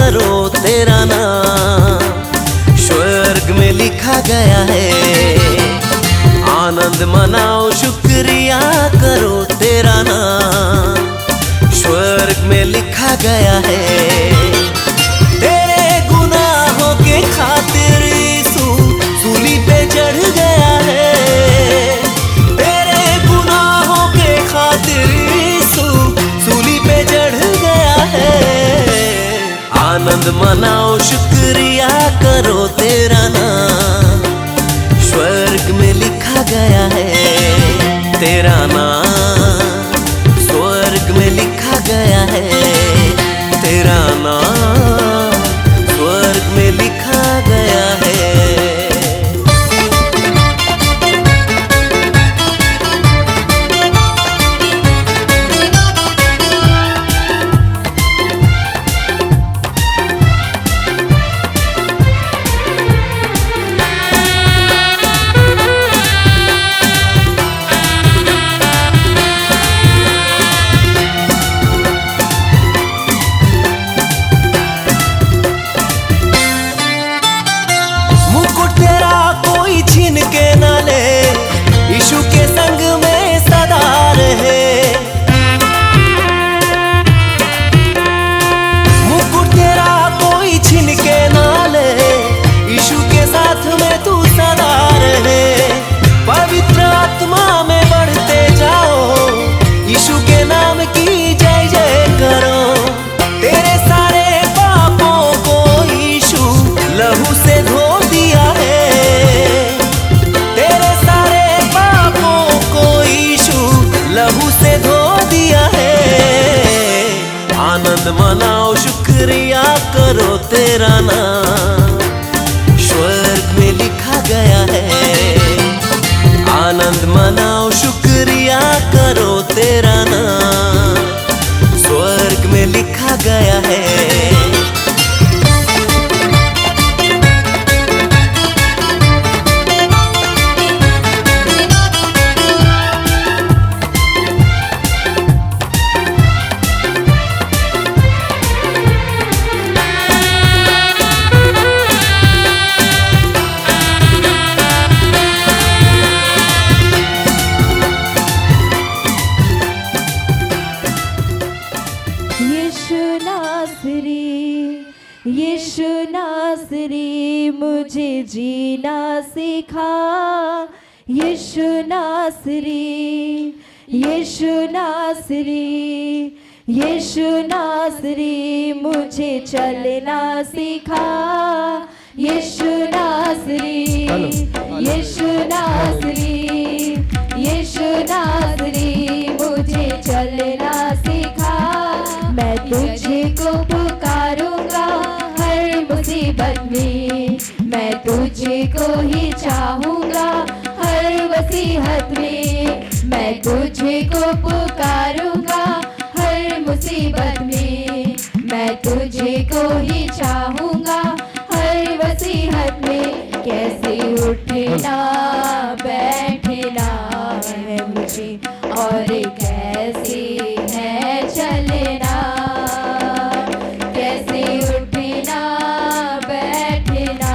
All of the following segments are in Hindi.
करो तेरा नाम स्वर्ग में लिखा गया है। आनंद मनाओ शुक्रिया करो तेरा नाम स्वर्ग में लिखा गया है। तेरे गुनाहों के खातिर यीशु सूली पे चढ़ गया है। तेरे गुनाहों के खातिर यीशु सूली पे चढ़ गया है। आनंद मनाओ शुक्रिया करो तेरा नाम स्वर्ग में लिखा गया है। तेरा नाम स्वर्ग में लिखा गया है। तेरा नाम स्वर्ग में लिखा गया है। यीशु के संग में सदा रहे। मुकुट तेरा कोई छीन के ना ले। यीशु के साथ में तू सदा रहे। पवित्र आत्मा में बढ़ते जाओ। यीशु के नाम की जय जय करो। तेरे सारे पापों को यीशु लहू से धो दिया है। लहू से धो दिया है। आनंद मनाओ शुक्रिया करो तेरा नाम स्वर्ग में लिखा गया है। आनंद मनाओ शुक्रिया करो तेरा नाम स्वर्ग में लिखा गया है। यीशु नासरी मुझे जीना सिखा। यीशु नासरी, यीशु नासरी, यीशु नासरी मुझे चलना सिखा। यीशु नासरी, यीशु नासरी, यीशु नासरी मुझे चलना सिखा। मैं तुझे को पुकारूंगा हर मुसीबत में। मैं तुझे को ही चाहूंगा हर वसीहत में। मैं तुझे को पुकारूंगा हर मुसीबत में। मैं तुझे को ही चाहूंगा हर वसीहत में। कैसे उठना बैठना है मुझे और कैसे है चलना। कैसे उठना बैठना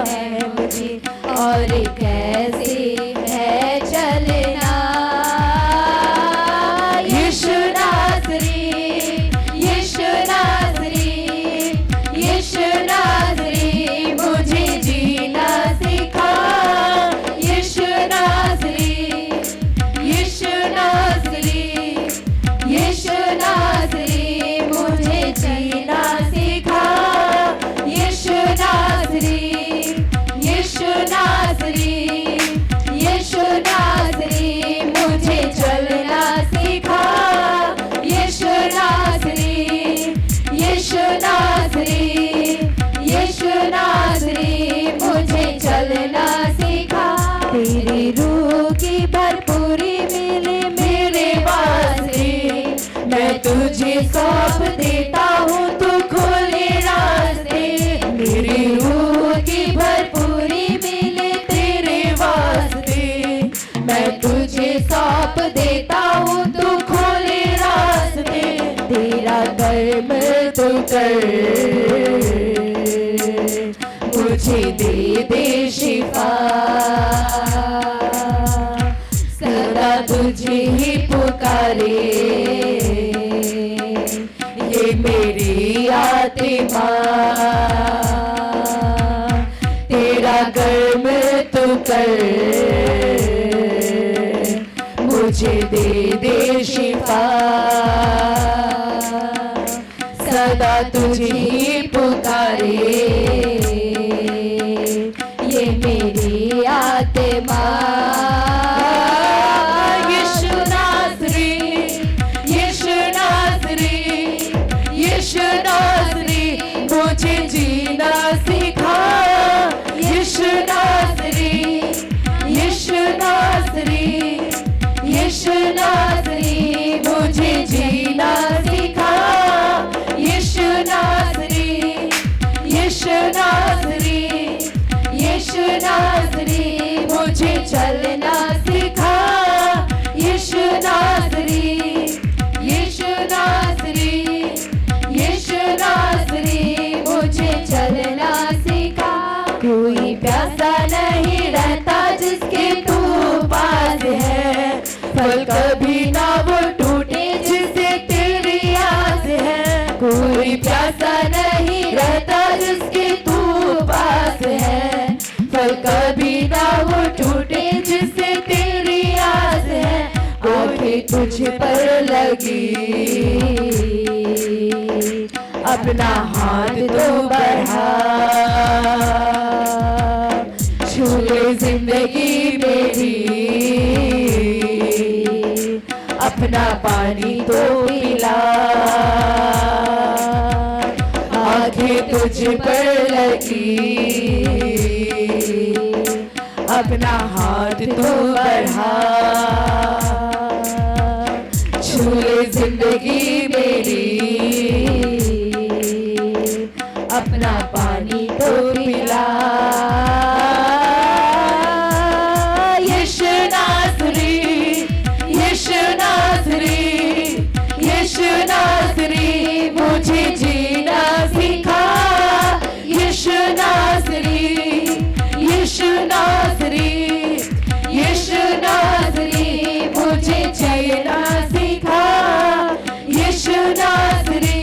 है मुझे और कैसे है चलना। यीशु नासरी, यीशु नासरी, यीशु नासरी मुझे जीना सिखा। यीशु नासरी, यीशु नासरी, यीशु नासरी मुझे जीना सिखा। यीशु नासरी, यीशु नासरी, यीशु नासरी मुझे चलना सिखा। यीशु नासरी, यीशु नासरी, यीशु नासरी मुझे चलना सिखा। तेरी रूह की भरपूरी मिले मेरे वास्ते। मैं तुझे सौंप देता हूँ तू खोले रास्ते। मेरी रूह की भरपूरी मिले तेरे वास्ते। मैं तुझे सौंप देता हूँ तू खोले रास्ते। तेरा कर्म तू कर दे शिफा, सदा तुझे ही पुकारे ये मेरी आत्मा, तेरा कर्म तू कर मुझे दे शिफा, सदा तुझे ही पुकारे ये मेरी आत्मा। यीशु नाज़री, यीशु नाज़री, यीशु नाज़री मुझे जीना सिखा, यीशु नाज़री, यीशु नाज़री, यीशु नाज़री मुझे जीना सिखा, यीशु नाज़री, यीशु नाज़री, यीशु नाज़री मुझे चलना सिखा, यीशु नाज़री, यीशु नाज़री, यीशु नाज़री मुझे चलना सिखा। कोई प्यासा नहीं रहता जिसके तू पास है, फल कभी ना वो टूटे जिसे तेरी आस है। कोई प्यासा नहीं रहता जिसके तू पास है, फल कभी ना वो टूटे जिसे तेरी आस है। आंखें तुझ पर लगी, अपना हाथ तो बढ़ा, छू ले जिंदगी मेरी, अपना पानी तो पिला। आंखें तुझ पर लगी, अपना हाथ तो बढ़ा, छू ले जिंदगी मेरी, अपना पानी तो पिला। यीशु नाज़री, यीशु नाज़री, यीशु नाज़री मुझे जीना सिखा, यीशु नाज़री, यीशु नाज़री, यीशु नाज़री मुझे जीना सिखा, यीशु नाज़री,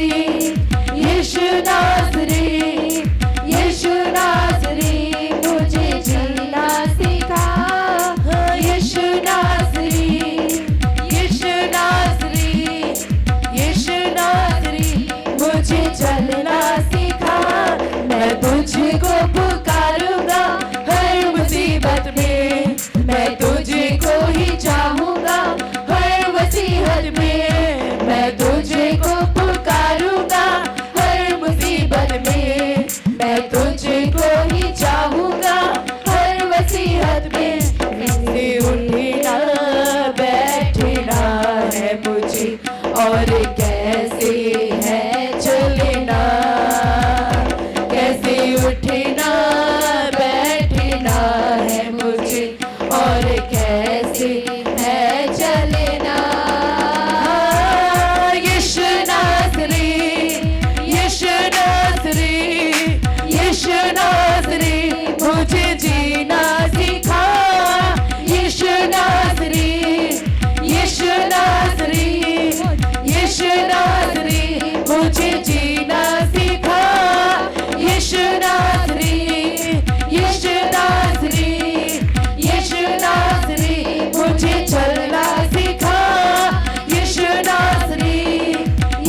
यीशु नाज़री, यीशु नाज़री मुझे जीना सिखा, यीशु नाज़री, यीशु नाज़री, यीशु नाज़री मुझे चलना सिखा। मैं तुझको पुकारूंगा हर मुसीबत में, मैं तुझको ही चाहूंगा हर वसीहत में, मैं तुझको पुकारूंगा हर मुसीबत में, मैं तुझको ही चाहूंगा हर वसीहत में। कैसे उठना बैठना है मुझे और कैसे है चलना, कैसे उठना बैठना है मुझे और कैसे है चलना। यीशु नाज़री, यीशु नाज़री, यीशु नाज़री मुझे जीना सिखा, यीशु नाज़री, यीशु नाज़री, यीशु नाज़री मुझे जीना सिखा, यीशु नाज़री, यीशु नाज़री, यीशु नाज़री मुझे चलना सिखा, यीशु नाज़री,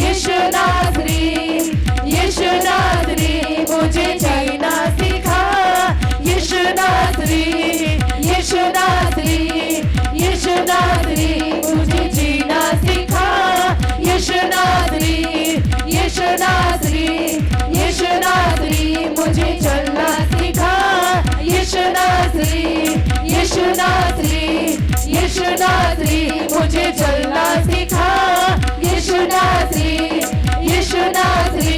यीशु नाज़री, यीशु नाज़री मुझे जीना सिखा, यीशु नाज़री, यीशु नाज़री, यीशु नाज़री मुझे जीना सिखा, यीशु नाज़री, यीशु नाज़री, यीशु नाज़री मुझे चलना सिखा, यीशु नाज़री, यीशु नाज़री, यीशु नाज़री मुझे चलना सिखा, यीशु नाज़री, यीशु नाज़री,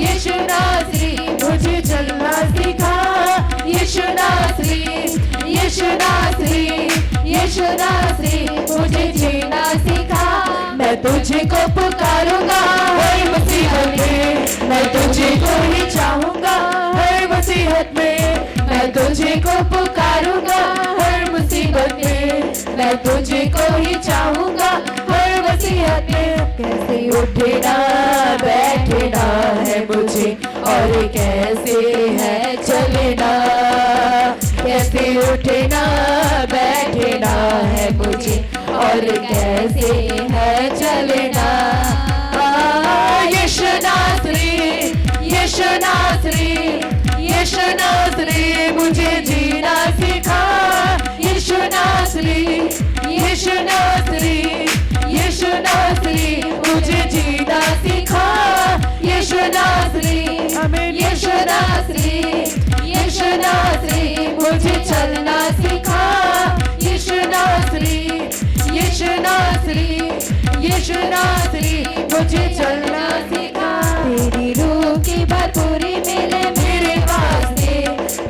यीशु नाज़री मुझे चलना सिखा, यीशु नाज़री, यीशु नाज़री, यीशु नाज़री मुझे जीना सिखा। मैं तुझको पुकारूंगा हर मुसीबत में, मैं तुझको ही चाहूंगा हर मुसीबत में, मैं तुझे को पुकारूंगा हर मुसीबत में, मैं तुझे को ही चाहूंगा हर वसीयत में। कैसे उठना बैठना है मुझे और कैसे है चलना, कैसे उठना बैठना है मुझे और कैसे है चलना। यीशु नासरी, यीशु नासरी, यीशु नासरी मुझे जीना सिखा। यीशु नासरी, यीशु नासरी, यीशु नासरी मुझे जीना सिखा। यीशु नासरी, यीशु नासरी, यीशु नासरी मुझे चलना सिखा। यीशु नासरी, यीशु नासरी, यीशु नासरी मुझे चलना सिखा। तेरी रूह की भरपूरी मिले मेरे वास्ते,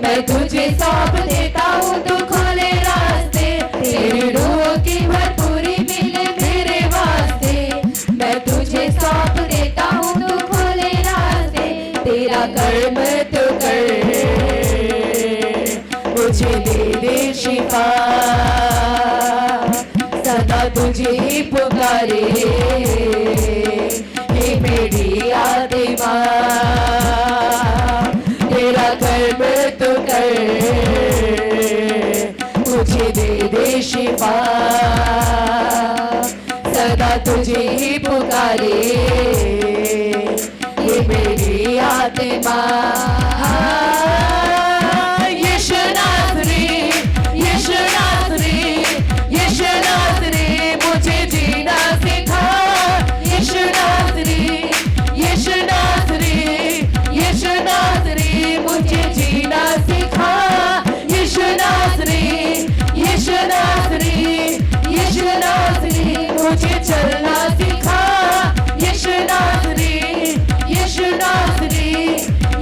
मैं तुझे सौंप देता हूँ तू खोले रास्ते। तेरी रूह की भरपूरी मिले मेरे वास्ते, मैं तुझे सौंप देता हूँ तू खोले रास्ते। तेरा कर्म तो कर मुझे दे दे शिफा, सदा तुझे ही पुकारे ये मेरी आत्मा। तेरा कर्म तो कर मुझे दे दे शिफा, सदा तुझे ही पुकारे ये मेरी आत्मा। यीशु नासरी, यीशु नासरी, यीशु नासरी मुझे जीना सिखा। यीशु नासरी, यीशु नासरी, यीशु नासरी मुझे जीना सिखा। यीशु नासरी, यीशु नासरी, यीशु नासरी मुझे चलना सिखा। यीशु नासरी, यीशु नासरी,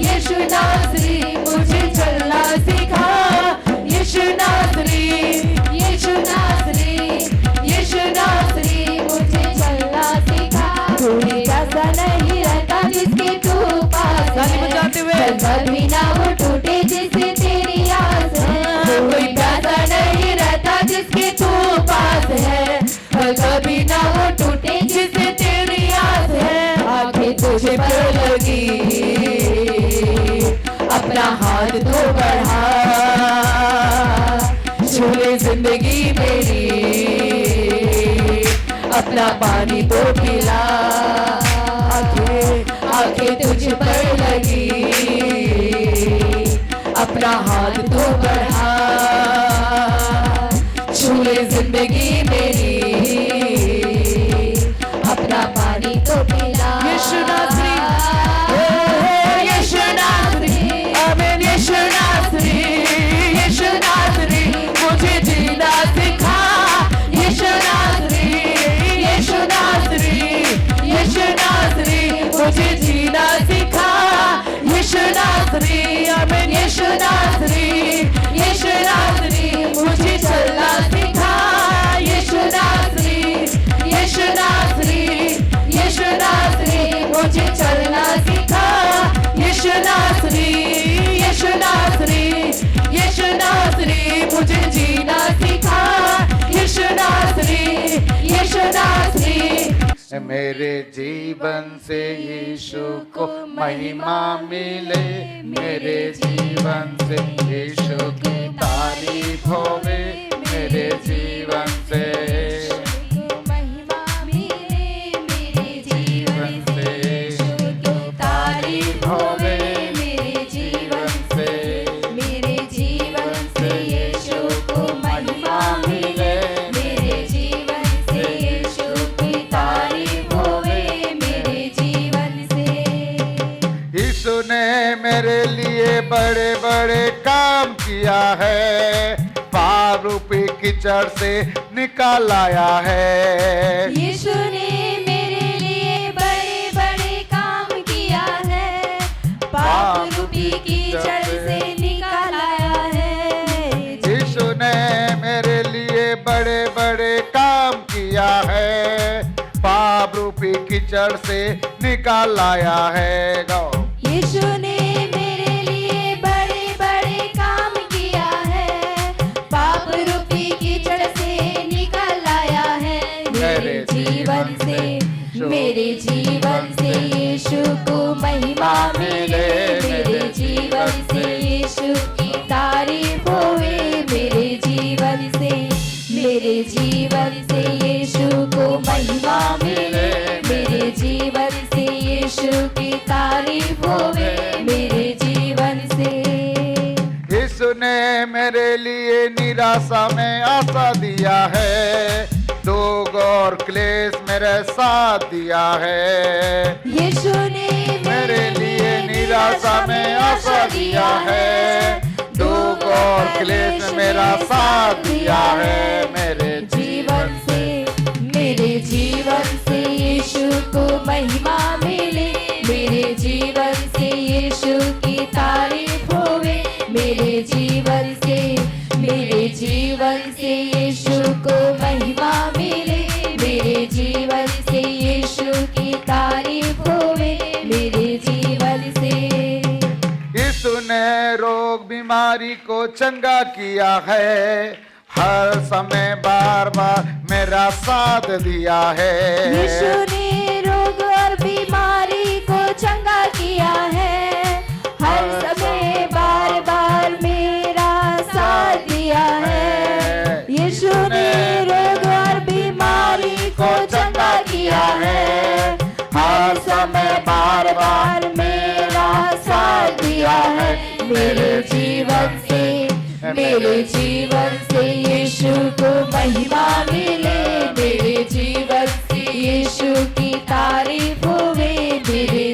यीशु नासरी मुझे चलना सिखा। यीशु नासरी, यीशु नासरी, यीशु नासरी मुझे चलना सिखा। कोई ऐसा नहीं रहता जिसके तू पास है, कभी ना वो टूटे जिससे तेरी आस है। कोई ऐसा नहीं रहता जिसके तू पास है, कभी ना वो टूटे जिससे तेरी आस है। आंखें तुझे पर लगी अपना हाथ तो बढ़ा, झूले जिंदगी मेरी अपना पानी तो पिला। आंखें तुझ पर लगी अपना हाथ तो बढ़ा, झूले जिंदगी मेरी अपना पानी तो पिला। यीशु नासरी, यीशु नासरी, आमीन। यीशु नासरी, यीशु नासरी मुझे जीना सिखा। यीशु नासरी, यीशु नासरी, यीशु नासरी मुझे जीना सिखा। यीशु नासरी, आमीन। यीशु नासरी, यीशु नासरी मुझे चलना सिखा। यीशु नासरी, यीशु नासरी, यीशु नासरी मुझे चलना सिखा। यीशु नासरी, यीशु नासरी, यीशु नासरी मुझे जीना सिखा। यीशु नासरी, यीशु नासरी। मेरे जीवन से यीशु को महिमा मिले, मेरे जीवन से यीशु की तारीफ होवे। मेरे जीवन से महिमा मिले, मेरे जीवन से यीशु की तारीफ होवे। मेरे जीवन से, मेरे जीवन से यीशु को महिमा मिले। मेरे जीवन से यीशु की तारीफ होवे। मेरे जीवन से यीशु ने मेरे लिए बड़े बड़े काम किया है, पाप रूपी कीचड़ से निकाल आया है। यीशु ने मेरे लिए बड़े बड़े काम किया है, पाप रूपी कीचड़ से निकाल आया है। यीशु ने मेरे लिए बड़े बड़े काम किया है, पाप रूपी कीचड़ से निकाल आया है। गाओ। यीशु ने मेरे लिए बड़े बड़े काम मेरे जीवन से यीशु को महिमा मिले, मेरे जीवन से यीशु की तारीफ होवे, मेरे जीवन से यीशु को महिमा मिले, मेरे जीवन से यीशु की तारीफ होवे, मेरे जीवन से। यीशु ने मेरे लिए निराशा में आशा दिया है, दुख और क्लेश मेरे साथ दिया है। यीशु ने मेरे लिए निराशा में आशा दिया है, दुख और क्लेश मेरा साथ दिया है, मेरे जीवन से, मेरे जीवन से यीशु को महिमा मिले, मेरे जीवन से यीशु की तारीफ होवे, मेरे जीवन से यीशु को महिमा मिले, मेरे जीवन से यीशु की तारीफ होवे, मेरे जीवन से। यीशु ने रोग बीमारी को चंगा किया है, हर समय बार बार मेरा साथ दिया है। यीशु ने रोग और बीमारी को चंगा किया है, हर समय बार बार मेरा साथ दिया है। यीशु ने रोग और बीमारी को चंगा किया है, हर समय बार बार मेरा साथ दिया है, मेरे जीवन से यीशु को महिमा मिले, मेरे जीवन से यीशु की तारीफ होवे, मेरे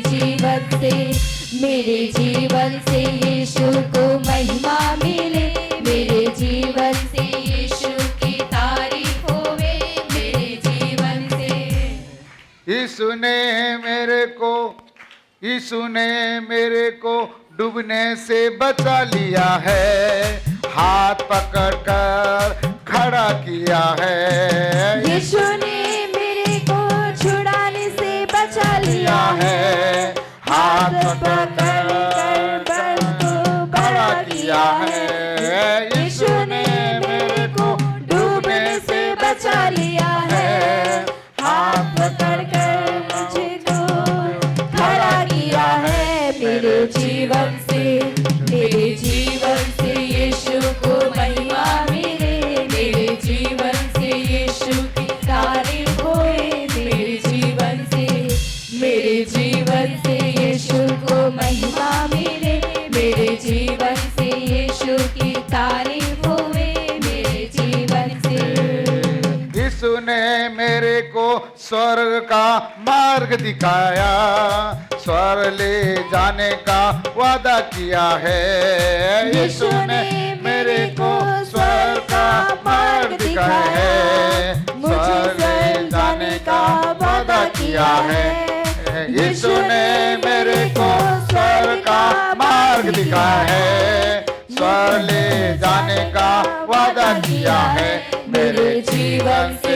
जीवन से यीशु को महिमा मिले, मेरे जीवन से यीशु की तारीफ होवे, मेरे जीवन से। यीशु ने मेरे को डूबने से बचा लिया है, हाथ पकड़ कर खड़ा किया है। यीशु ने मेरे को छुड़ाने से बचा लिया है, हाथ पकड़ कर को खड़ा किया है। यीशु ने मेरे को डूबने से बचा लिया है, हाथ पकड़ कर मुझको खड़ा किया है, मेरे जीवन से यीशु को महिमा मिले, मेरे जीवन से यीशु की तारीफ होए, मेरे जीवन से यीशु को महिमा मिले, मेरे जीवन से यीशु की तारीफ होए, मेरे जीवन से। यीशु ने मेरे को स्वर्ग का मार्ग दिखाया, स्वर्ग ले जाने का वादा किया है। यीशु ने मेरे को स्वर्ग का मार्ग दिखाया है, स्वर्ग ले जाने का वादा किया है। यीशु ने मेरे को स्वर्ग का मार्ग दिखाया है, स्वर्ग ले जाने का वादा किया है, मेरे जीवन से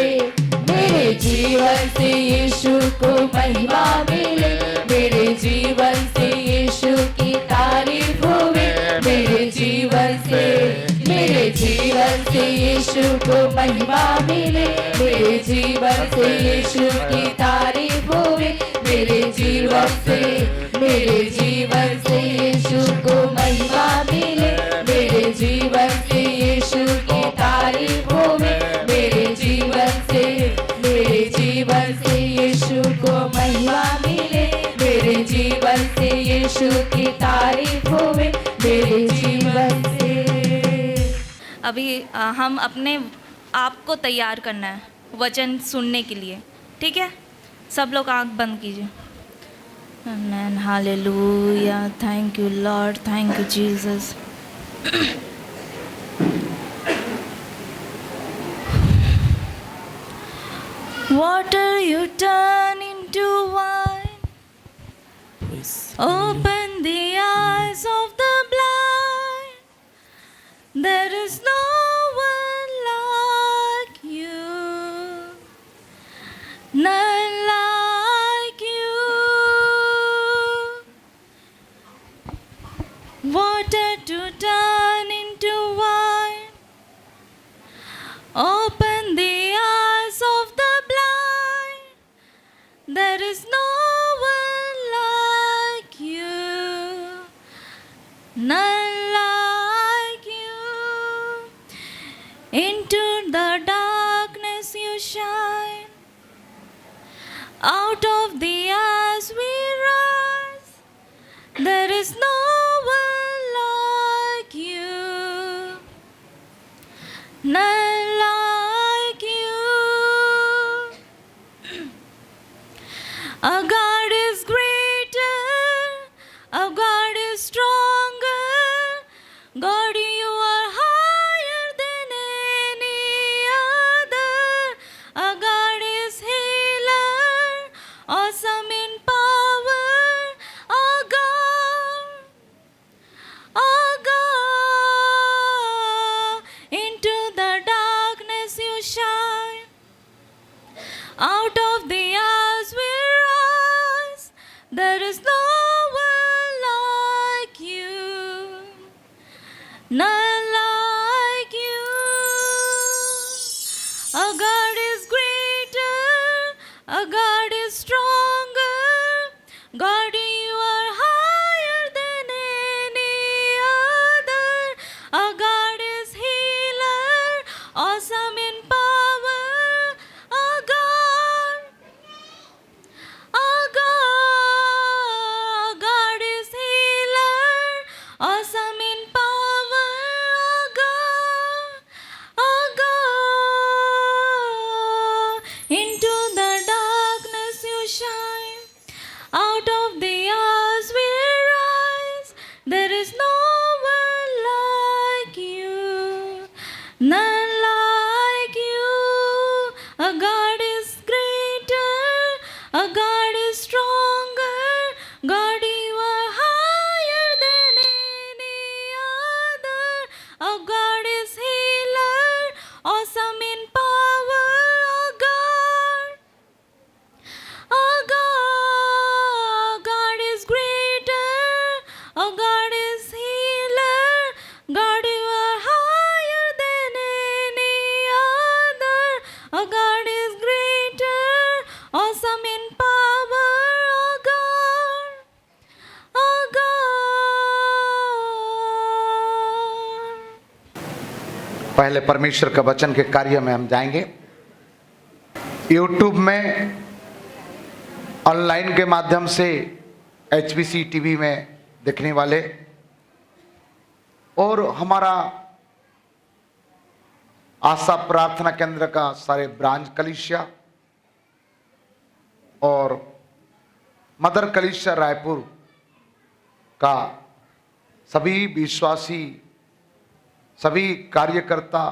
यीशु को महिमा मिले, मेरे जीवन से यीशु की तारीफ होवे, मेरे जीवन से यीशु को महिमा मिले, मेरे जीवन से यीशु की तारीफ होवे, मेरे जीवन से यीशु को महिमा मिले, मेरे जीवन से यीशु की तारीफ होवे, मेरे जीवन से यीशु को महिमा मिले, मेरे जीवन से यीशु की तारीफ होवे, मेरे जीवन से। अभी हम अपने आप को तैयार करना है वचन सुनने के लिए, ठीक है? सब लोग आंख बंद कीजिए। Amen, hallelujah, thank you Lord, thank you Jesus. Water you turn into wine, open the eyes of the blind. There is no one like you, none like you. Water to turn into wine, open the eyes of the blind. There is no one like you, none like you. Into the darkness you shine, out of the ash we rise. There is no one like you, none like you. Our God is greater, our God is stronger. God, you are higher than any other. Our God is healer, awesome in power. Our God, into the darkness you shine, out of the eyes we rise. There is no one like you, none like you. Our God is greater, our God is stronger. God, you are higher than any other. Our God is healer, awesome in power. Our God is healer, awesome in power. Our God, into the darkness you shine, out of the eyes we rise. There is no one like you, none like you. Our God is greater, our God is stronger. God, you are higher than any other. Our God is healer, awesome in power. Our God is greater, our God is healer. God, you are higher than any other. Our God is greater, awesome in power. Our God. पहले परमेश्वर का वचन के कार्य में हम जाएंगे। यूट्यूब में ऑनलाइन के माध्यम से HBC टीवी में देखने वाले और हमारा आशा प्रार्थना केंद्र का सारे ब्रांच कलीसिया और मदर कलीसिया रायपुर का सभी विश्वासी, सभी कार्यकर्ता,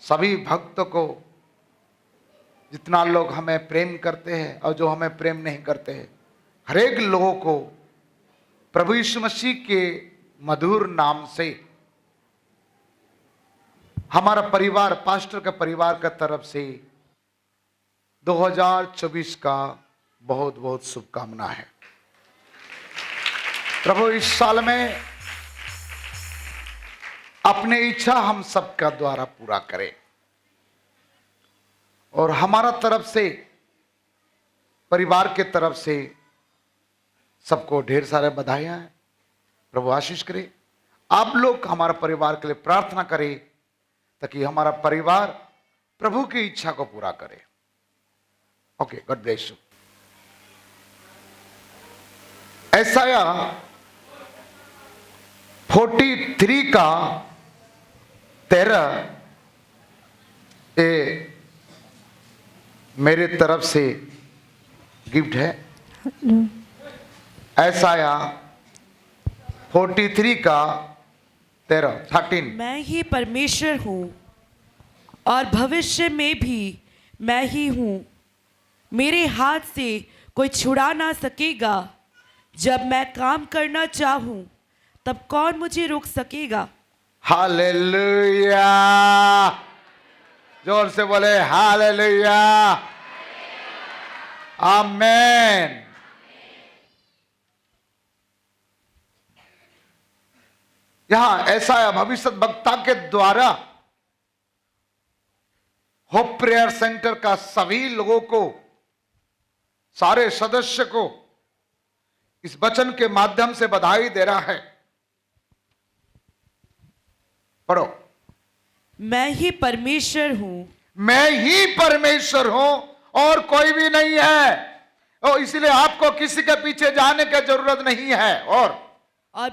सभी भक्त को, जितना लोग हमें प्रेम करते हैं और जो हमें प्रेम नहीं करते हैं, हर एक लोगों को प्रभु यीशु मसीह के मधुर नाम से हमारा परिवार, पास्टर का परिवार का तरफ से 2024 का बहुत बहुत शुभकामना है। प्रभु इस साल में अपने इच्छा हम सबका द्वारा पूरा करे और हमारा तरफ से, परिवार के तरफ से सबको ढेर सारे बधाइयां हैं। प्रभु आशीष करे। आप लोग हमारा परिवार के लिए प्रार्थना करें ताकि हमारा परिवार प्रभु की इच्छा को पूरा करे। Okay, God bless you. यशायाह 43 का 13 ये मेरे तरफ से गिफ्ट है। यशायाह 43 का 13 मैं ही परमेश्वर हूँ और भविष्य में भी मैं ही हूँ। मेरे हाथ से कोई छुड़ा ना सकेगा। जब मैं काम करना चाहूँ तब कौन मुझे रोक सकेगा। हालेलुया, जोर से बोले हालेलुया, आमेन। यहां यशायाह भविष्यद्वक्ता के द्वारा होप प्रेयर सेंटर का सभी लोगों को सारे सदस्य को इस वचन के माध्यम से बधाई दे रहा है। पढ़ो। मैं ही परमेश्वर हूं, मैं ही परमेश्वर हूं और कोई भी नहीं है, और इसलिए आपको किसी के पीछे जाने की जरूरत नहीं है। और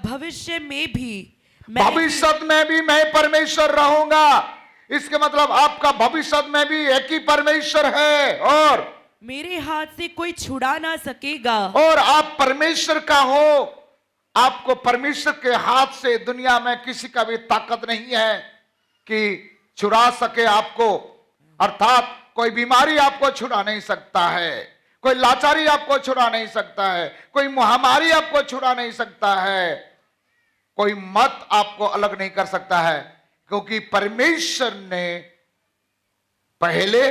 भविष्य में भी भविष्य में भी मैं परमेश्वर रहूंगा। इसके मतलब आपका भविष्य में भी एक ही परमेश्वर है और मेरे हाथ से कोई छुड़ा ना सकेगा। और आप परमेश्वर का हो। आपको परमेश्वर के हाथ से दुनिया में किसी का भी ताकत नहीं है कि छुड़ा सके आपको। अर्थात कोई बीमारी आपको छुड़ा नहीं सकता है, कोई लाचारी आपको छुड़ा नहीं सकता है, कोई महामारी आपको छुड़ा नहीं सकता है, कोई मत आपको अलग नहीं कर सकता है, क्योंकि परमेश्वर ने पहले,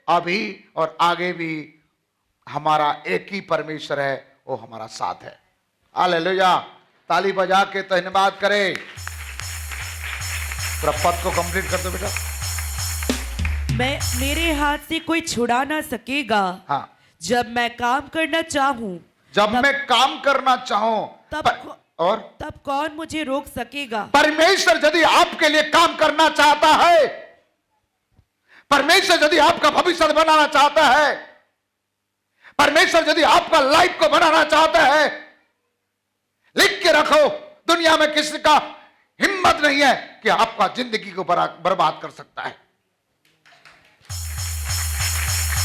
अभी और आगे भी हमारा एक ही परमेश्वर है, वो हमारा साथ है। हालेलुया। ताली बजा के धन्यवाद करें। पूरा पद को कंप्लीट कर दो बेटा। मेरे हाथ से कोई छुड़ा ना सकेगा। हाँ, जब मैं काम करना चाहूं, जब मैं काम करना चाहूं तब कौन मुझे रोक सकेगा। परमेश्वर यदि आपके लिए काम करना चाहता है, परमेश्वर यदि आपका भविष्य बनाना चाहता है, परमेश्वर यदि आपका लाइफ को बनाना चाहता है, लिख के रखो, दुनिया में किसी का हिम्मत नहीं है कि आपका जिंदगी को बर्बाद कर सकता है,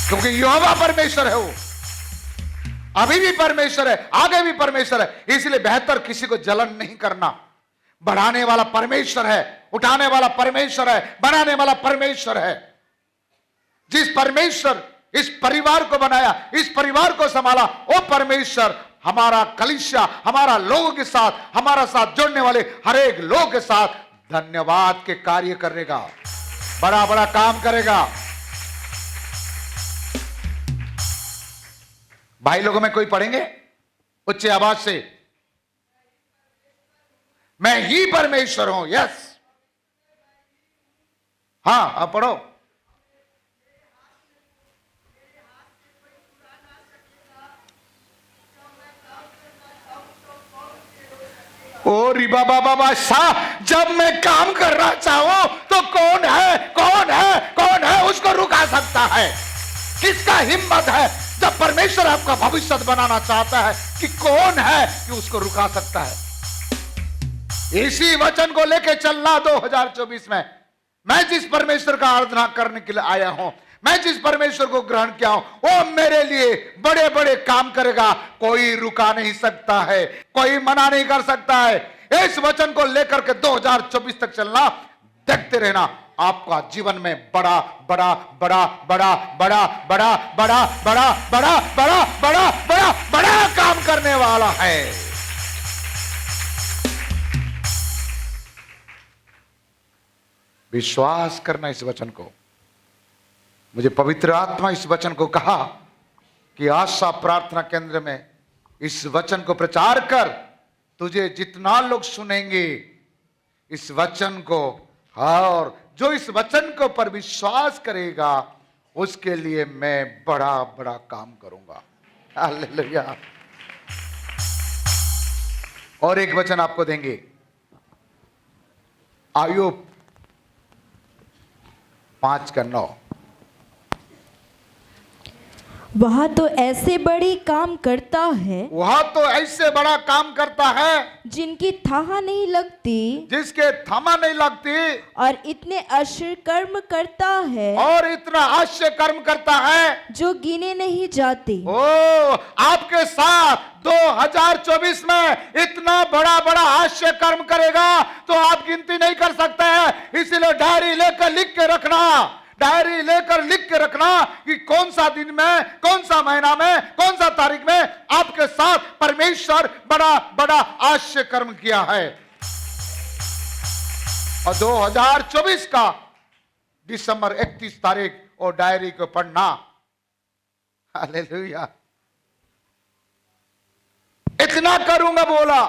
क्योंकि यहोवा परमेश्वर है। वो अभी भी परमेश्वर है, आगे भी परमेश्वर है। इसलिए बेहतर किसी को जलन नहीं करना। बढ़ाने वाला परमेश्वर है, उठाने वाला परमेश्वर है, बनाने वाला परमेश्वर है। जिस परमेश्वर इस परिवार को बनाया, इस परिवार को संभाला, वो परमेश्वर हमारा कलीसिया, हमारा लोगों के साथ, हमारा साथ जोड़ने वाले हर एक लोग के साथ धन्यवाद के कार्य करेगा, बड़ा बड़ा काम करेगा। भाई लोगों में कोई पढ़ेंगे उच्च आवाज से? मैं ही परमेश्वर हूं। यस, हाँ, अब पढ़ो। ओ रिबा बाबा बादशाह, जब मैं काम करना चाहूं तो कौन है, कौन है, कौन है उसको रुका सकता है? किसका हिम्मत है? जब परमेश्वर आपका भविष्य बनाना चाहता है कि कौन है कि उसको रुका सकता है? इसी वचन को लेके चलना 2024 में। मैं जिस परमेश्वर का आराधना करने के लिए आया हूं, मैं जिस परमेश्वर को ग्रहण किया हूं, वो मेरे लिए बड़े बड़े काम करेगा। कोई रुका नहीं सकता है, कोई मना नहीं कर सकता है। इस वचन को लेकर के 2024 तक चलना, देखते रहना, आपका जीवन में बड़ा बड़ा बड़ा बड़ा बड़ा बड़ा बड़ा बड़ा बड़ा बड़ा बड़ा बड़ा बड़ा काम करने वाला है। विश्वास करना इस वचन को। मुझे पवित्र आत्मा इस वचन को कहा कि आशा प्रार्थना केंद्र में इस वचन को प्रचार कर। तुझे जितना लोग सुनेंगे इस वचन को, और जो इस वचन को पर विश्वास करेगा, उसके लिए मैं बड़ा बड़ा काम करूंगा। हालेलुया। और एक वचन आपको देंगे, आयुब 5:9। वह तो ऐसे बड़ी काम करता है, वह तो ऐसे बड़ा काम करता है जिनकी थाह नहीं लगती, जिसके थमा नहीं लगती, और इतने आश्चर्य कर्म करता है, और इतना आश्चर्य कर्म करता है जो गिने नहीं जाते। ओ, आपके साथ 2024 में इतना बड़ा बड़ा आश्चर्य कर्म करेगा तो आप गिनती नहीं कर सकते हैं। इसीलिए डायरी लेकर लिख के रखना, डायरी लेकर लिख के रखना कि कौन सा दिन में, कौन सा महीना में, कौन सा तारीख में आपके साथ परमेश्वर बड़ा बड़ा आश्चर्य कर्म किया है। और 2024 का दिसंबर 31 तारीख और डायरी को पढ़ना। हालेलुया। इतना करूंगा बोला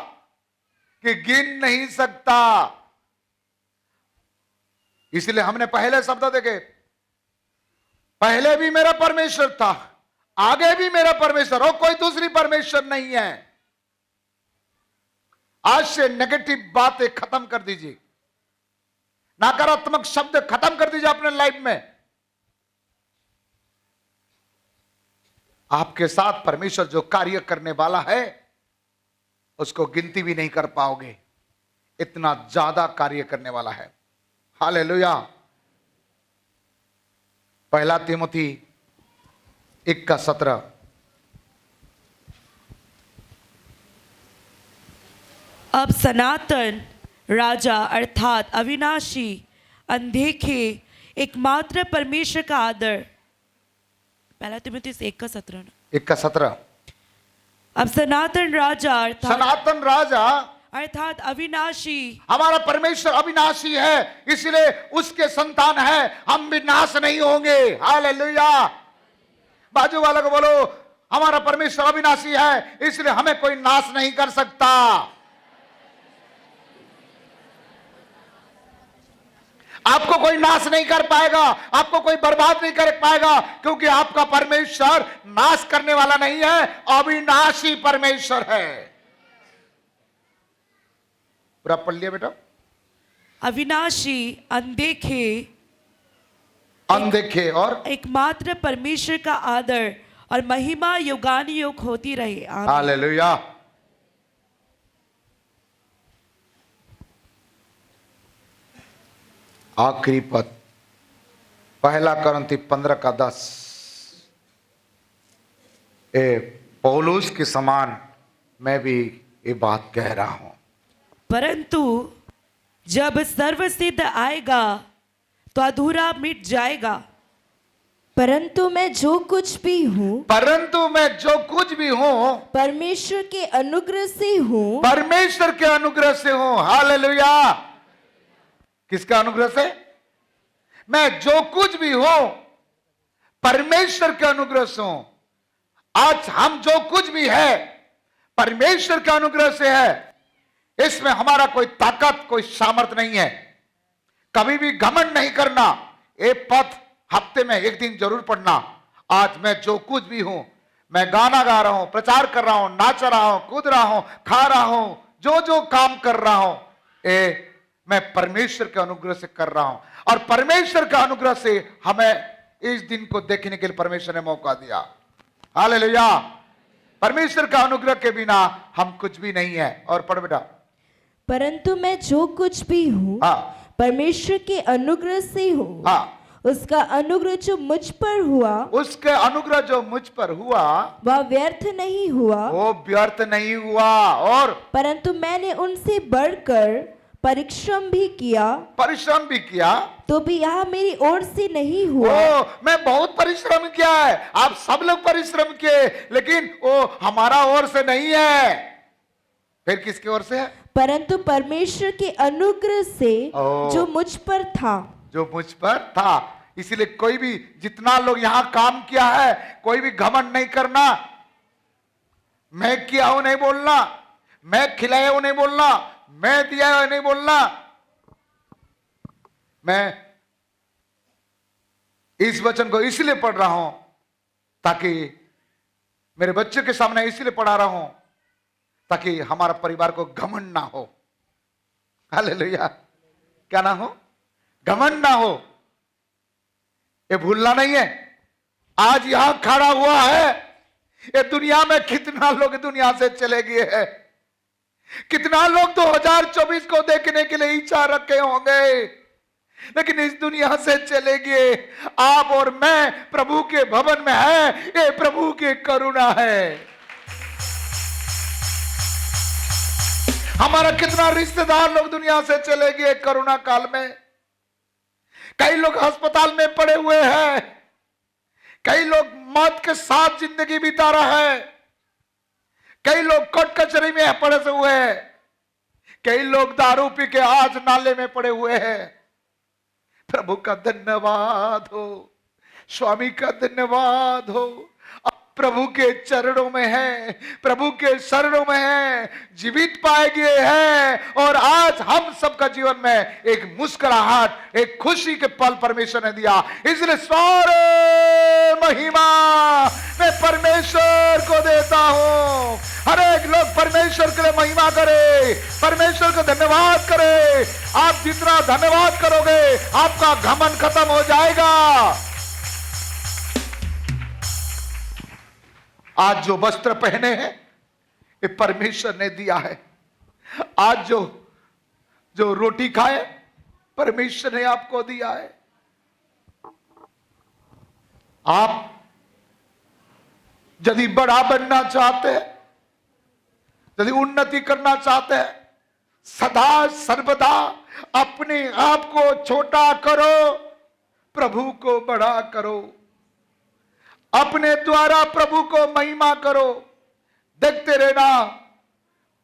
कि गिन नहीं सकता। इसलिए हमने पहले शब्द देखे, पहले भी मेरा परमेश्वर था, आगे भी मेरा परमेश्वर हो, कोई दूसरी परमेश्वर नहीं है। आज से नेगेटिव बातें खत्म कर दीजिए, नकारात्मक शब्द खत्म कर दीजिए अपने लाइफ में। आपके साथ परमेश्वर जो कार्य करने वाला है उसको गिनती भी नहीं कर पाओगे, इतना ज्यादा कार्य करने वाला है। हालेलुया। पहला तिमोथी 1:17। अब सनातन राजा अर्थात अविनाशी, अनदेखे, एकमात्र परमेश्वर का आदर। पहला तिमुथियुस 1:17। 1:17। अब सनातन राजा सनातन राजा अर्थात अविनाशी, हमारा परमेश्वर अविनाशी है, इसलिए उसके संतान है, हम भी नाश नहीं होंगे। हालेलुया। बाजू वाले को बोलो, हमारा परमेश्वर अविनाशी है, इसलिए हमें कोई नाश नहीं कर सकता। आपको कोई नाश नहीं कर पाएगा, आपको कोई बर्बाद नहीं कर पाएगा, क्योंकि आपका परमेश्वर नाश करने वाला नहीं है, अविनाशी परमेश्वर है। पूरा पढ़ लिया बेटा। अविनाशी, अनदेखे, अनदेखे और एकमात्र परमेश्वर का आदर और महिमा युगानुयुग होती रहे। आमीन। हालेलुया। आखिरी पद, पहला करंती 15:10। पौलुस के समान मैं भी ये बात कह रहा हूं। परंतु जब सर्वसिद्ध आएगा तो अधूरा मिट जाएगा। परंतु मैं जो कुछ भी हूँ, परंतु मैं जो कुछ भी हूं परमेश्वर के अनुग्रह से हूँ। परमेश्वर के अनुग्रह से हूं। हालेलुया। किसका अनुग्रह से? मैं जो कुछ भी हूं परमेश्वर के अनुग्रह से हूं। आज हम जो कुछ भी है परमेश्वर के अनुग्रह से है। इसमें हमारा कोई ताकत, कोई सामर्थ नहीं है। कभी भी घमंड नहीं करना। एक पद हफ्ते में एक दिन जरूर पढ़ना। आज मैं जो कुछ भी हूं, मैं गाना गा रहा हूं, प्रचार कर रहा हूं, नाच रहा हूं, कूद रहा हूं, खा रहा हूं, जो जो काम कर रहा हूं, मैं परमेश्वर के अनुग्रह से कर रहा हूं। और परमेश्वर के अनुग्रह से हमें इस दिन को देखने के लिए परमेश्वर ने मौका दिया। हालेलुया। परमेश्वर का अनुग्रह के बिना हम कुछ भी नहीं है। और पढ़ बेटा। परंतु मैं जो कुछ भी हूँ हाँ। परमेश्वर के अनुग्रह से हूँ। हाँ। उसका अनुग्रह जो मुझ पर हुआ, उसके अनुग्रह जो मुझ पर हुआ वह व्यर्थ नहीं हुआ, वो व्यर्थ नहीं हुआ। और परंतु मैंने उनसे बढ़कर परिश्रम भी किया, तो भी यह मेरी ओर से नहीं हुआ। मैं बहुत परिश्रम किया है, आप सब लोग परिश्रम किए, लेकिन वो हमारा ओर से नहीं है। फिर किसकी ओर से है? परंतु परमेश्वर के अनुग्रह से जो मुझ पर था। जो मुझ पर था। इसलिए कोई भी, जितना लोग यहां काम किया है, कोई भी घमंड नहीं करना। मैं किया हूं नहीं बोलना, मैं खिलाया हूं नहीं बोलना, मैं दिया हूं नहीं बोलना। मैं इस वचन को इसलिए पढ़ रहा हूं ताकि मेरे बच्चे के सामने इसलिए पढ़ा रहा हूं ताकि हमारा परिवार को घमंड ना हो। हालेलुया। क्या ना हो? घमंड ना हो। ये भूलना नहीं है। आज यहां खड़ा हुआ है, ये दुनिया में कितना लोग दुनिया से चले गए हैं। कितना लोग 2024 को देखने के लिए इच्छा रखे होंगे, लेकिन इस दुनिया से चले गए। आप और मैं प्रभु के भवन में है, ये प्रभु की करुणा है। हमारा कितना रिश्तेदार लोग दुनिया से चले गए कोरोना काल में। कई लोग अस्पताल में पड़े हुए हैं, कई लोग मौत के साथ जिंदगी बिता रहा है, कई लोग कोर्ट कचहरी में पड़े हुए हैं, कई लोग दारू पी के आज नाले में पड़े हुए हैं। प्रभु का धन्यवाद हो, स्वामी का धन्यवाद हो। प्रभु के चरणों में है, प्रभु के शरणों में है, जीवित पाए गए हैं। और आज हम सबका जीवन में एक मुस्कुराहट, एक खुशी के पल परमेश्वर ने दिया। इसलिए सारे महिमा मैं परमेश्वर को देता हूं। हर एक लोग परमेश्वर के लिए महिमा करे, परमेश्वर को धन्यवाद करे। आप जितना धन्यवाद करोगे आपका घमंड खत्म हो जाएगा। आज जो वस्त्र पहने हैं ये परमेश्वर ने दिया है। आज जो रोटी खाए परमेश्वर ने आपको दिया है। आप यदि बड़ा बनना चाहते हैं, यदि उन्नति करना चाहते हैं, सदा सर्वदा अपने आप को छोटा करो, प्रभु को बड़ा करो, अपने द्वारा प्रभु को महिमा करो। देखते रहना,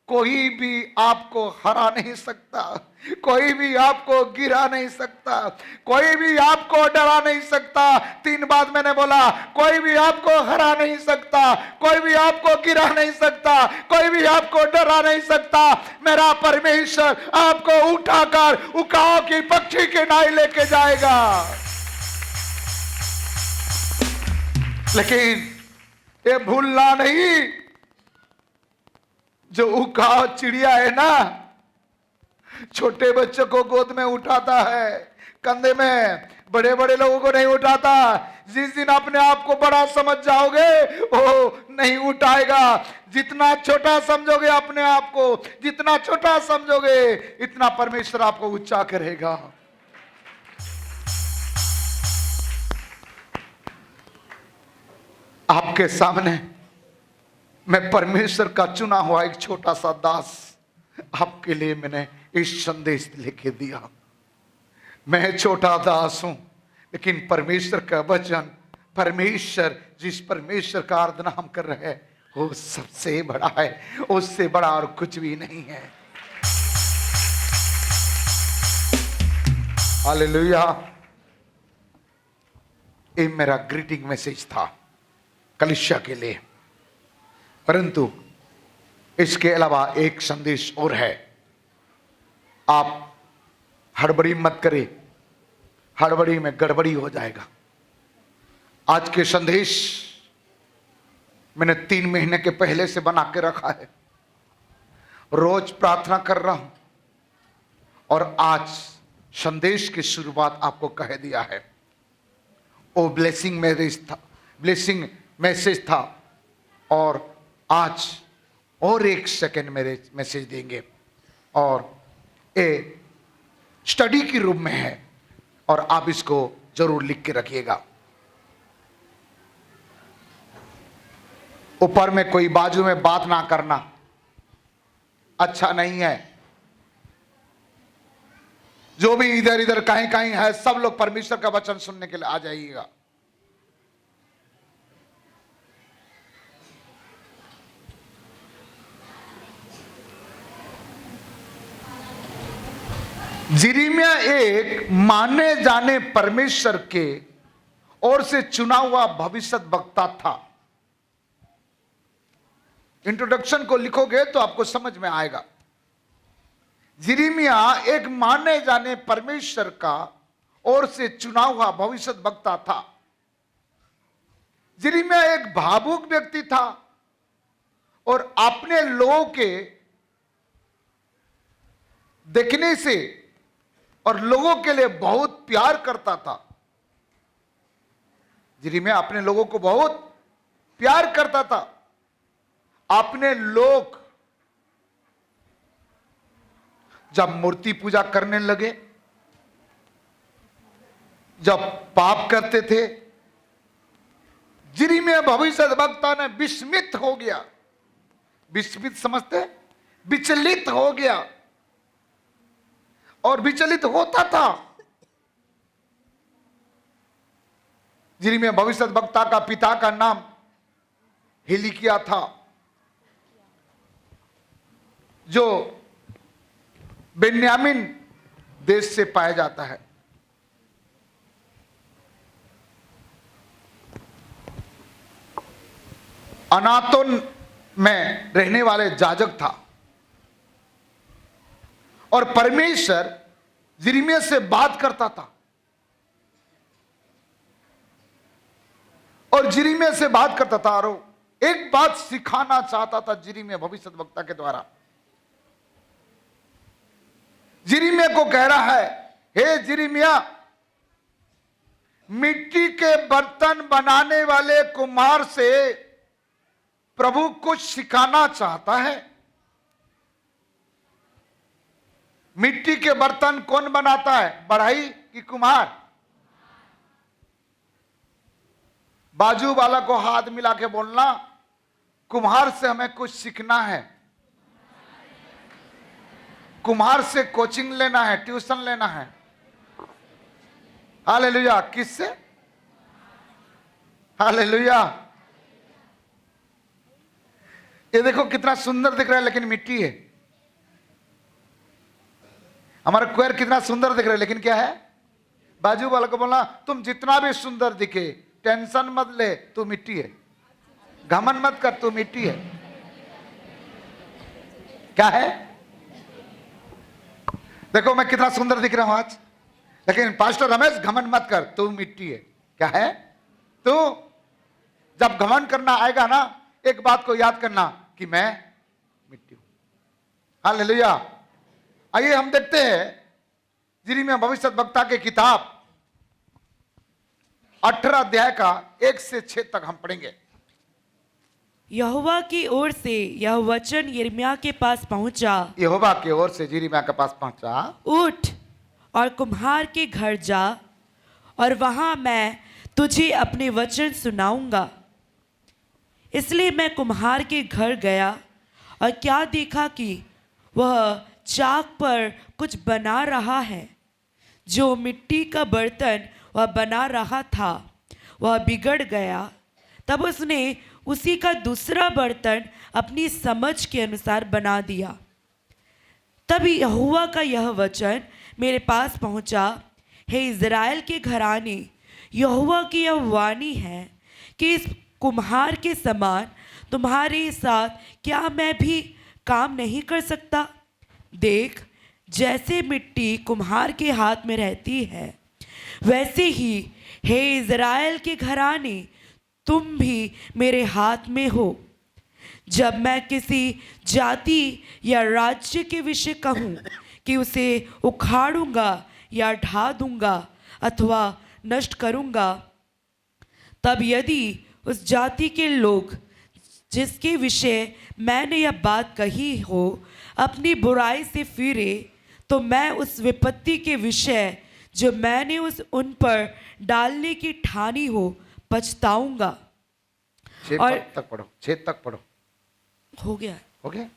कोई भी आपको हरा नहीं सकता, कोई भी आपको गिरा नहीं सकता, कोई भी आपको डरा नहीं सकता। 3 बात मैंने बोला, कोई भी आपको हरा नहीं सकता, कोई भी आपको गिरा नहीं सकता, कोई भी आपको डरा नहीं सकता। मेरा परमेश्वर आपको उठाकर उकाओ की पक्षी के नाई लेके जाएगा। लेकिन ये भूलना नहीं, जो उकाओ चिड़िया है ना, छोटे बच्चों को गोद में उठाता है, कंधे में, बड़े बड़े लोगों को नहीं उठाता। जिस दिन अपने आप को बड़ा समझ जाओगे वो नहीं उठाएगा। जितना छोटा समझोगे अपने आप को, जितना छोटा समझोगे इतना परमेश्वर आपको ऊंचा करेगा। आपके सामने मैं परमेश्वर का चुना हुआ एक छोटा सा दास आपके लिए मैंने इस संदेश लेके दिया। मैं छोटा दास हूं, लेकिन परमेश्वर का वचन, परमेश्वर, जिस परमेश्वर का आराधना हम कर रहे हैं वो सबसे बड़ा है, उससे बड़ा और कुछ भी नहीं है। हालेलुया। ये मेरा ग्रीटिंग मैसेज था कलीसिया के लिए, परंतु इसके अलावा एक संदेश और है। आप हड़बड़ी मत करें, हड़बड़ी में गड़बड़ी हो जाएगा। आज के संदेश मैंने 3 महीने के पहले से बना के रखा है, रोज प्रार्थना कर रहा हूं और आज संदेश की शुरुआत आपको कह दिया है। वो ब्लेसिंग मैसेज था और आज और 1 सेकंड मेरे मैसेज देंगे और ये स्टडी के रूप में है और आप इसको जरूर लिख के रखिएगा। ऊपर में कोई बाजू में बात ना करना अच्छा नहीं है। जो भी इधर इधर कहीं कहीं है, सब लोग परमेश्वर का वचन सुनने के लिए आ जाइएगा। जिरिमिया एक माने जाने परमेश्वर के ओर से चुना हुआ भविष्यद्वक्ता था। इंट्रोडक्शन को लिखोगे तो आपको समझ में आएगा। जिरिमिया एक माने जाने परमेश्वर का ओर से चुना हुआ भविष्यद्वक्ता था। जिरिमिया एक भावुक व्यक्ति था और अपने लोगों के देखने से और लोगों के लिए बहुत प्यार करता था। जिरिमिया अपने लोगों को बहुत प्यार करता था। अपने लोग जब मूर्ति पूजा करने लगे, जब पाप करते थे, जिरिमिया भविष्यद्वक्ता ने विस्मित हो गया। विस्मित समझते, विचलित हो गया और विचलित होता था। जिरिमिया भविष्यद्वक्ता का पिता का नाम हिलिकिया था, जो बेन्यामीन देश से पाया जाता है। अनातोन में रहने वाले जाजक था और परमेश्वर जिरिमिया से बात करता था। और जिरिमिया से बात करता था और एक बात सिखाना चाहता था जिरिमिया भविष्यद्वक्ता के द्वारा। जिरिमिया को कह रहा है, हे जिरिमिया, मिट्टी के बर्तन बनाने वाले कुम्हार से प्रभु कुछ सिखाना चाहता है। मिट्टी के बर्तन कौन बनाता है, बढ़ई कि कुम्हार? बाजू वाला को हाथ मिला के बोलना, कुम्हार से हमें कुछ सीखना है, कुम्हार से कोचिंग लेना है, ट्यूशन लेना है। हालेलुया। किससे? हालेलुया। ये देखो कितना सुंदर दिख रहा है, लेकिन मिट्टी है। हमारा क्वेर कितना सुंदर दिख रहा है, लेकिन क्या है? बाजू वाला को बोलना, तुम जितना भी सुंदर दिखे टेंशन मत ले, तू मिट्टी है। घमंड मत कर, तू मिट्टी है। क्या है? देखो मैं कितना सुंदर दिख रहा हूं आज, लेकिन पास्टर रमेश घमंड मत कर, तू मिट्टी है। क्या है? तू जब घमंड करना आएगा ना, एक बात को याद करना कि मैं मिट्टी हूं। हालेलुया। आइए हम देखते हैं जिरिमिया भविष्यद्वक्ता की किताब 18 अध्याय का 1 से 6 तक हम पढ़ेंगे। यहोवा की ओर से यह वचन यिर्मयाह के पास पहुंचा। यहोवा की ओर से यिर्मयाह के पास पहुंचा, उठ और कुम्हार के घर जा, और वहां मैं तुझे अपने वचन सुनाऊंगा। इसलिए मैं कुम्हार के घर गया और क्या देखा कि वह चाक पर कुछ बना रहा है। जो मिट्टी का बर्तन वह बना रहा था वह बिगड़ गया। तब उसने उसी का दूसरा बर्तन अपनी समझ के अनुसार बना दिया। तब यहोवा का यह वचन मेरे पास पहुंचा, हे इज़राइल के घराने, यहोवा की यह वाणी है कि इस कुम्हार के समान तुम्हारे साथ क्या मैं भी काम नहीं कर सकता? देख, जैसे मिट्टी कुम्हार के हाथ में रहती है, वैसे ही हे इज़राइल के घराने, तुम भी मेरे हाथ में हो। जब मैं किसी जाति या राज्य के विषय कहूँ कि उसे उखाड़ूंगा या ढा दूंगा अथवा नष्ट करूंगा, तब यदि उस जाति के लोग जिसके विषय मैंने यह बात कही हो अपनी बुराई से फिरे, तो मैं उस विपत्ति के विषय जो मैंने उन पर डालने की ठानी हो पछताऊंगा। 6 और तक पढ़ो, 6 तक पढ़ो। हो गया। हो गया।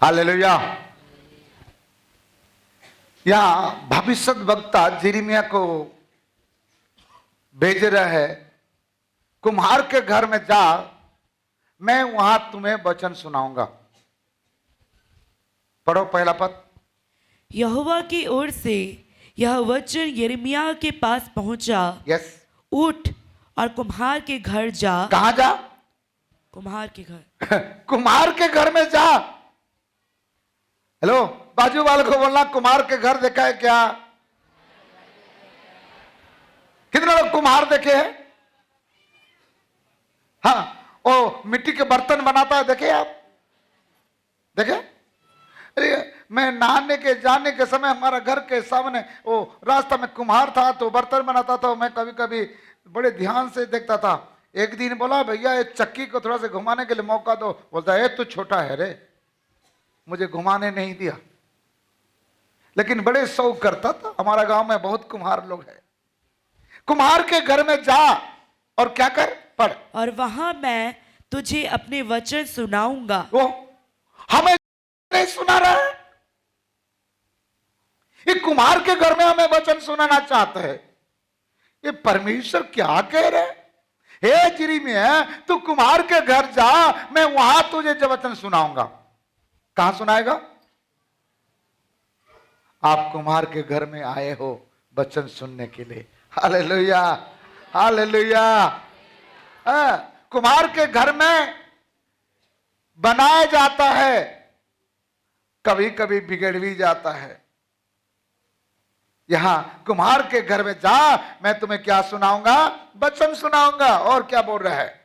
हालेलुया। यहां भविष्यद्वक्ता यिर्मयाह को भेज रहा है, कुम्हार के घर में जा, मैं वहां तुम्हें वचन सुनाऊंगा। पढ़ो पहला पद। यहोवा की ओर से यह वचन यिर्मयाह के पास पहुंचा, यस। उठ और कुम्हार के घर जा। कहां जा? कुम्हार के घर। कुम्हार के घर में जा। हेलो, बाजू वाले को बोलना, कुम्हार के घर देखा है क्या? कितने लोग कुम्हार देखे हैं? हाँ, वो मिट्टी के बर्तन बनाता है, देखे आप? देखे? अरे मैं नहाने के जाने के समय हमारा घर के सामने वो रास्ता में कुम्हार था, तो बर्तन बनाता था। मैं कभी कभी बड़े ध्यान से देखता था। एक दिन बोला, भैया इस चक्की को थोड़ा सा घुमाने के लिए मौका दो। बोलता है, तू छोटा है रे, मुझे घुमाने नहीं दिया। लेकिन बड़े शौक करता था। हमारा गांव में बहुत कुम्हार लोग हैं। कुम्हार के घर में जा और क्या कर? पढ़। और वहां मैं तुझे अपने वचन सुनाऊंगा। वो हमें नहीं सुना रहा है। ये कुम्हार के घर में हमें वचन सुनाना चाहता है। ये परमेश्वर क्या कह रहे हैं? हे यिर्मयाह, तू कुम्हार के घर जा, मैं वहां तुझे वचन सुनाऊंगा। कहां सुनाएगा? आप कुम्हार के घर में आए हो वचन सुनने के लिए। Hallelujah, hallelujah. कुम्हार के घर में बनाया जाता है, कभी कभी बिगड़ भी जाता है। यहाँ कुम्हार के घर में जा, मैं तुम्हें क्या सुनाऊंगा? वचन सुनाऊंगा। और क्या बोल रहा है?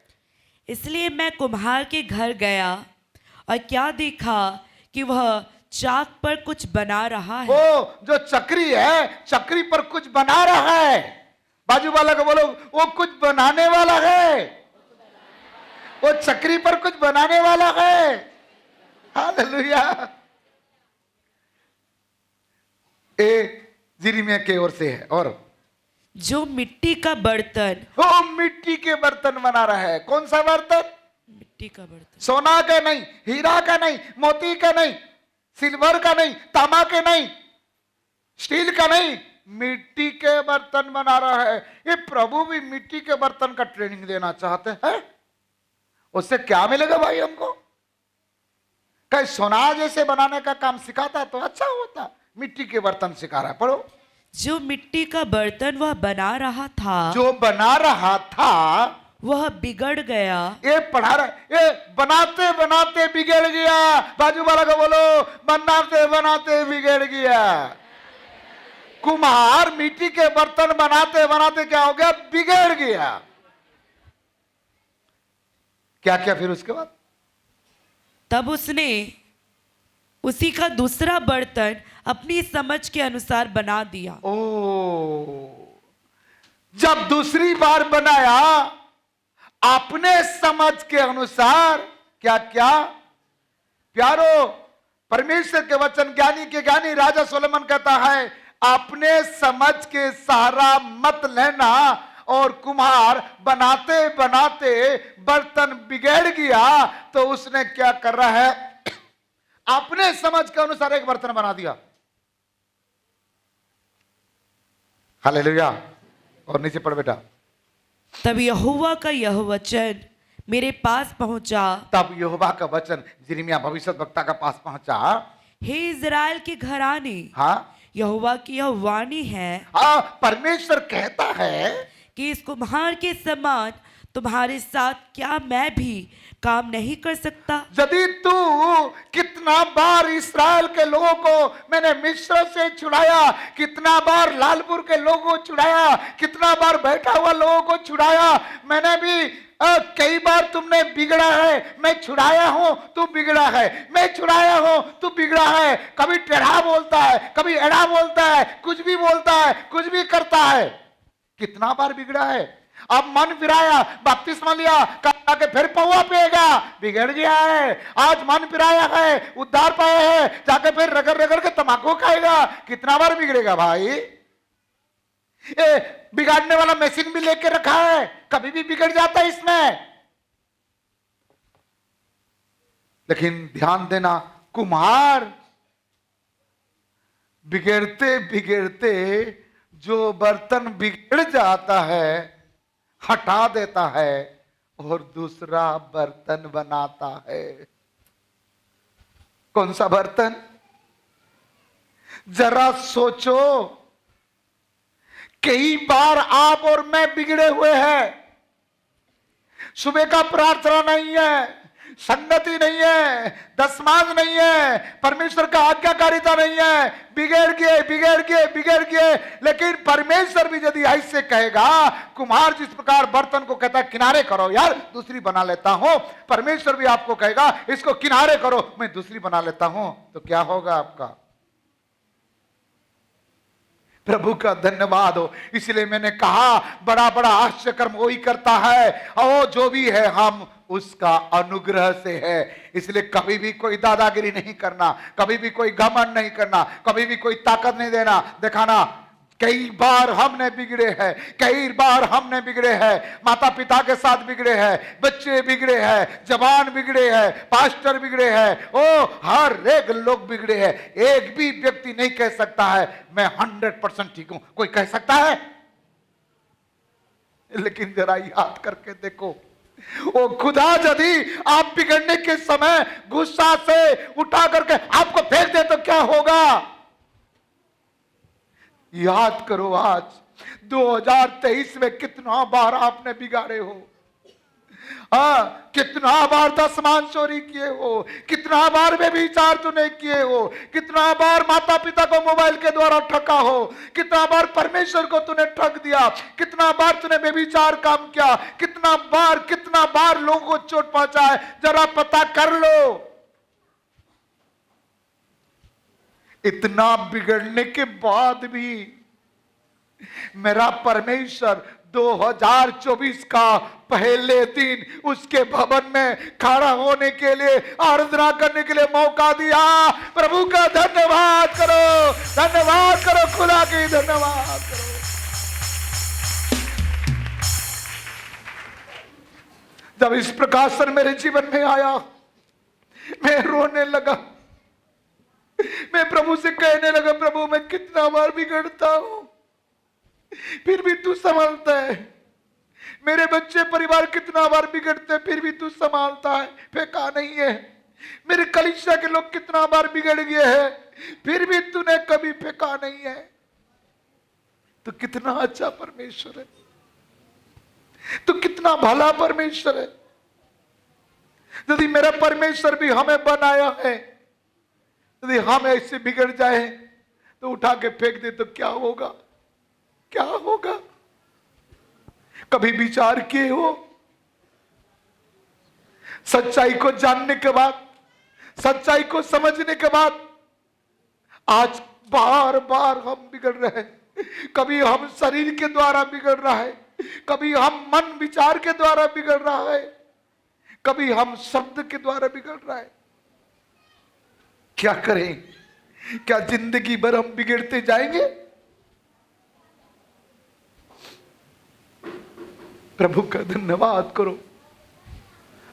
इसलिए मैं कुम्हार के घर गया और क्या देखा कि वह चाक पर कुछ बना रहा है। वो जो चक्री है, चक्री पर कुछ बना रहा है। बाजू वाला को बोलो, वो कुछ बनाने वाला है, वो चक्री पर कुछ बनाने वाला है। हालेलुया। ए जिरिमिया की ओर से है। और जो मिट्टी का बर्तन, वो मिट्टी के बर्तन बना रहा है। कौन सा बर्तन? मिट्टी का बर्तन, सोना का नहीं, हीरा का नहीं, मोती का नहीं, सिल्वर का नहीं, तांबा के नहीं, स्टील का नहीं, मिट्टी के बर्तन बना रहा है। ये प्रभु भी मिट्टी के बर्तन का ट्रेनिंग देना चाहते हैं। उससे क्या मिलेगा भाई हमको? कहीं सोना जैसे बनाने का काम सिखाता तो अच्छा होता। मिट्टी के बर्तन सिखा रहा है। पढ़ो। जो मिट्टी का बर्तन वह बना रहा था, जो बना रहा था वह बिगड़ गया। ये पढ़ा रहा, ये बनाते बनाते बिगड़ गया। बाजू वाला को बोलो, बनाते बनाते बिगड़ गया। कुम्हार मिट्टी के बर्तन बनाते बनाते क्या हो गया? बिगड़ गया। क्या क्या फिर उसके बाद? तब उसने उसी का दूसरा बर्तन अपनी समझ के अनुसार बना दिया। ओ, जब दूसरी बार बनाया अपने समझ के अनुसार, क्या क्या प्यारो, परमेश्वर के वचन ज्ञानी के ज्ञानी राजा सोलोमन कहता है, अपने समझ के सहारा मत लेना। और कुम्हार बनाते बनाते बर्तन बिगड़ गया तो उसने क्या कर रहा है? अपने समझ के अनुसार एक बर्तन बना दिया। हालेलुया। और नीचे पढ़ बेटा। तब यहोवा का यह वचन मेरे पास पहुंचा। तब यहोवा का वचन यिर्मयाह भविष्यद्वक्ता का पास पहुंचा। हे इज़राइल के घराने, हाँ यहोवा की यह वाणी है हाँ, परमेश्वर कहता है कि इस कुम्हार के समान तुम्हारे साथ क्या मैं भी काम नहीं कर सकता? यदि तू, कितना बार इस्राएल के लोगों को मैंने मिस्र से छुड़ाया, कितना बार लालपुर के लोगों को छुड़ाया, कितना बार बैठा हुआ लोगों को छुड़ाया, मैंने भी कई बार तुमने बिगड़ा है, मैं छुड़ाया हूं, तू बिगड़ा है, मैं छुड़ाया हूं, तू बिगड़ा है। कभी टेढ़ा बोलता है, कभी एड़ा बोलता है, कुछ भी बोलता है, कुछ भी करता है। कितना बार बिगड़ा है। अब मन फिराया, बपतिस्मा लिया, कहा के फिर पौवा पिएगा, बिगड़ गया है। आज मन फिराया है, उद्धार पाया है, जाके फिर रगड़ रगड़ के तम्बाकू खाएगा। कितना बार बिगड़ेगा भाई? बिगाड़ने वाला मशीन भी लेके रखा है, कभी भी बिगड़ जाता है इसमें। लेकिन ध्यान देना, कुम्हार बिगड़ते बिगड़ते जो बर्तन बिगड़ जाता है हटा देता है और दूसरा बर्तन बनाता है। कौन सा बर्तन? जरा सोचो, कई बार आप और मैं बिगड़े हुए हैं। सुबह का प्रार्थना नहीं है, संगति नहीं है, दशमांश नहीं है, परमेश्वर का आज्ञाकारिता नहीं है, बिगड़ गए बिगड़ गए बिगड़ गए। लेकिन परमेश्वर भी यदि ऐसे कहेगा, कुम्हार जिस प्रकार बर्तन को कहता है किनारे करो यार, दूसरी बना लेता हूं, परमेश्वर भी आपको कहेगा इसको किनारे करो, मैं दूसरी बना लेता हूं, तो क्या होगा आपका? प्रभु का धन्यवाद हो। इसलिए मैंने कहा, बड़ा बड़ा आश्चर्य कर्म वही करता है, और जो भी है हम उसका अनुग्रह से है। इसलिए कभी भी कोई दादागिरी नहीं करना, कभी भी कोई घमंड नहीं करना, कभी भी कोई ताकत नहीं देना दिखाना। कई बार हमने बिगड़े हैं, कई बार हमने बिगड़े हैं, माता पिता के साथ बिगड़े हैं, बच्चे बिगड़े हैं, जवान बिगड़े हैं, पास्टर बिगड़े हैं, ओ हर एक लोग बिगड़े हैं। एक भी व्यक्ति नहीं कह सकता है मैं 100% ठीक हूं। कोई कह सकता है? लेकिन जरा याद करके देखो, वो खुदा यदि आप बिगड़ने के समय गुस्सा से उठा करके आपको फेंक दे तो क्या होगा? याद करो, आज 2023 में कितना बार आपने बिगाड़े हो। हाँ, कितना बार दसमान चोरी किए हो, कितना बार व्यभिचार तूने किए हो, कितना बार माता पिता को मोबाइल के द्वारा ठगा हो, कितना बार परमेश्वर को तूने ठग दिया, कितना बार तूने व्यभिचार काम किया, कितना बार लोगों को चोट पहुंचा है, जरा पता कर लो। इतना बिगड़ने के बाद भी मेरा परमेश्वर 2024 का पहले दिन उसके भवन में खड़ा होने के लिए, आराधना करने के लिए मौका दिया। प्रभु का धन्यवाद करो, खुदा की धन्यवाद करो। जब इस प्रकाशन मेरे जीवन में आया, मैं रोने लगा। मैं प्रभु से कहने लगा, प्रभु मैं कितना बार बिगड़ता हूं, फिर भी तू संभालता है। मेरे बच्चे परिवार कितना बार बिगड़ते, फिर भी तू संभालता है, फेंका नहीं है। मेरे कलीसिया के लोग कितना बार बिगड़ गए हैं, फिर भी तूने कभी फेंका नहीं है। तो कितना अच्छा परमेश्वर है, तो कितना भला परमेश्वर है। यदि मेरा परमेश्वर भी हमें बनाया है, यदि हम ऐसे बिगड़ जाए तो उठा के फेंक दे तो क्या होगा, क्या होगा? कभी विचार किए हो? सच्चाई को जानने के बाद, सच्चाई को समझने के बाद आज बार बार हम बिगड़ रहे हैं। कभी हम शरीर के द्वारा बिगड़ रहा है, कभी हम मन विचार के द्वारा बिगड़ रहा है, कभी हम शब्द के द्वारा बिगड़ रहा है। क्या करें? क्या जिंदगी भर हम बिगड़ते जाएंगे? प्रभु का धन्यवाद करो।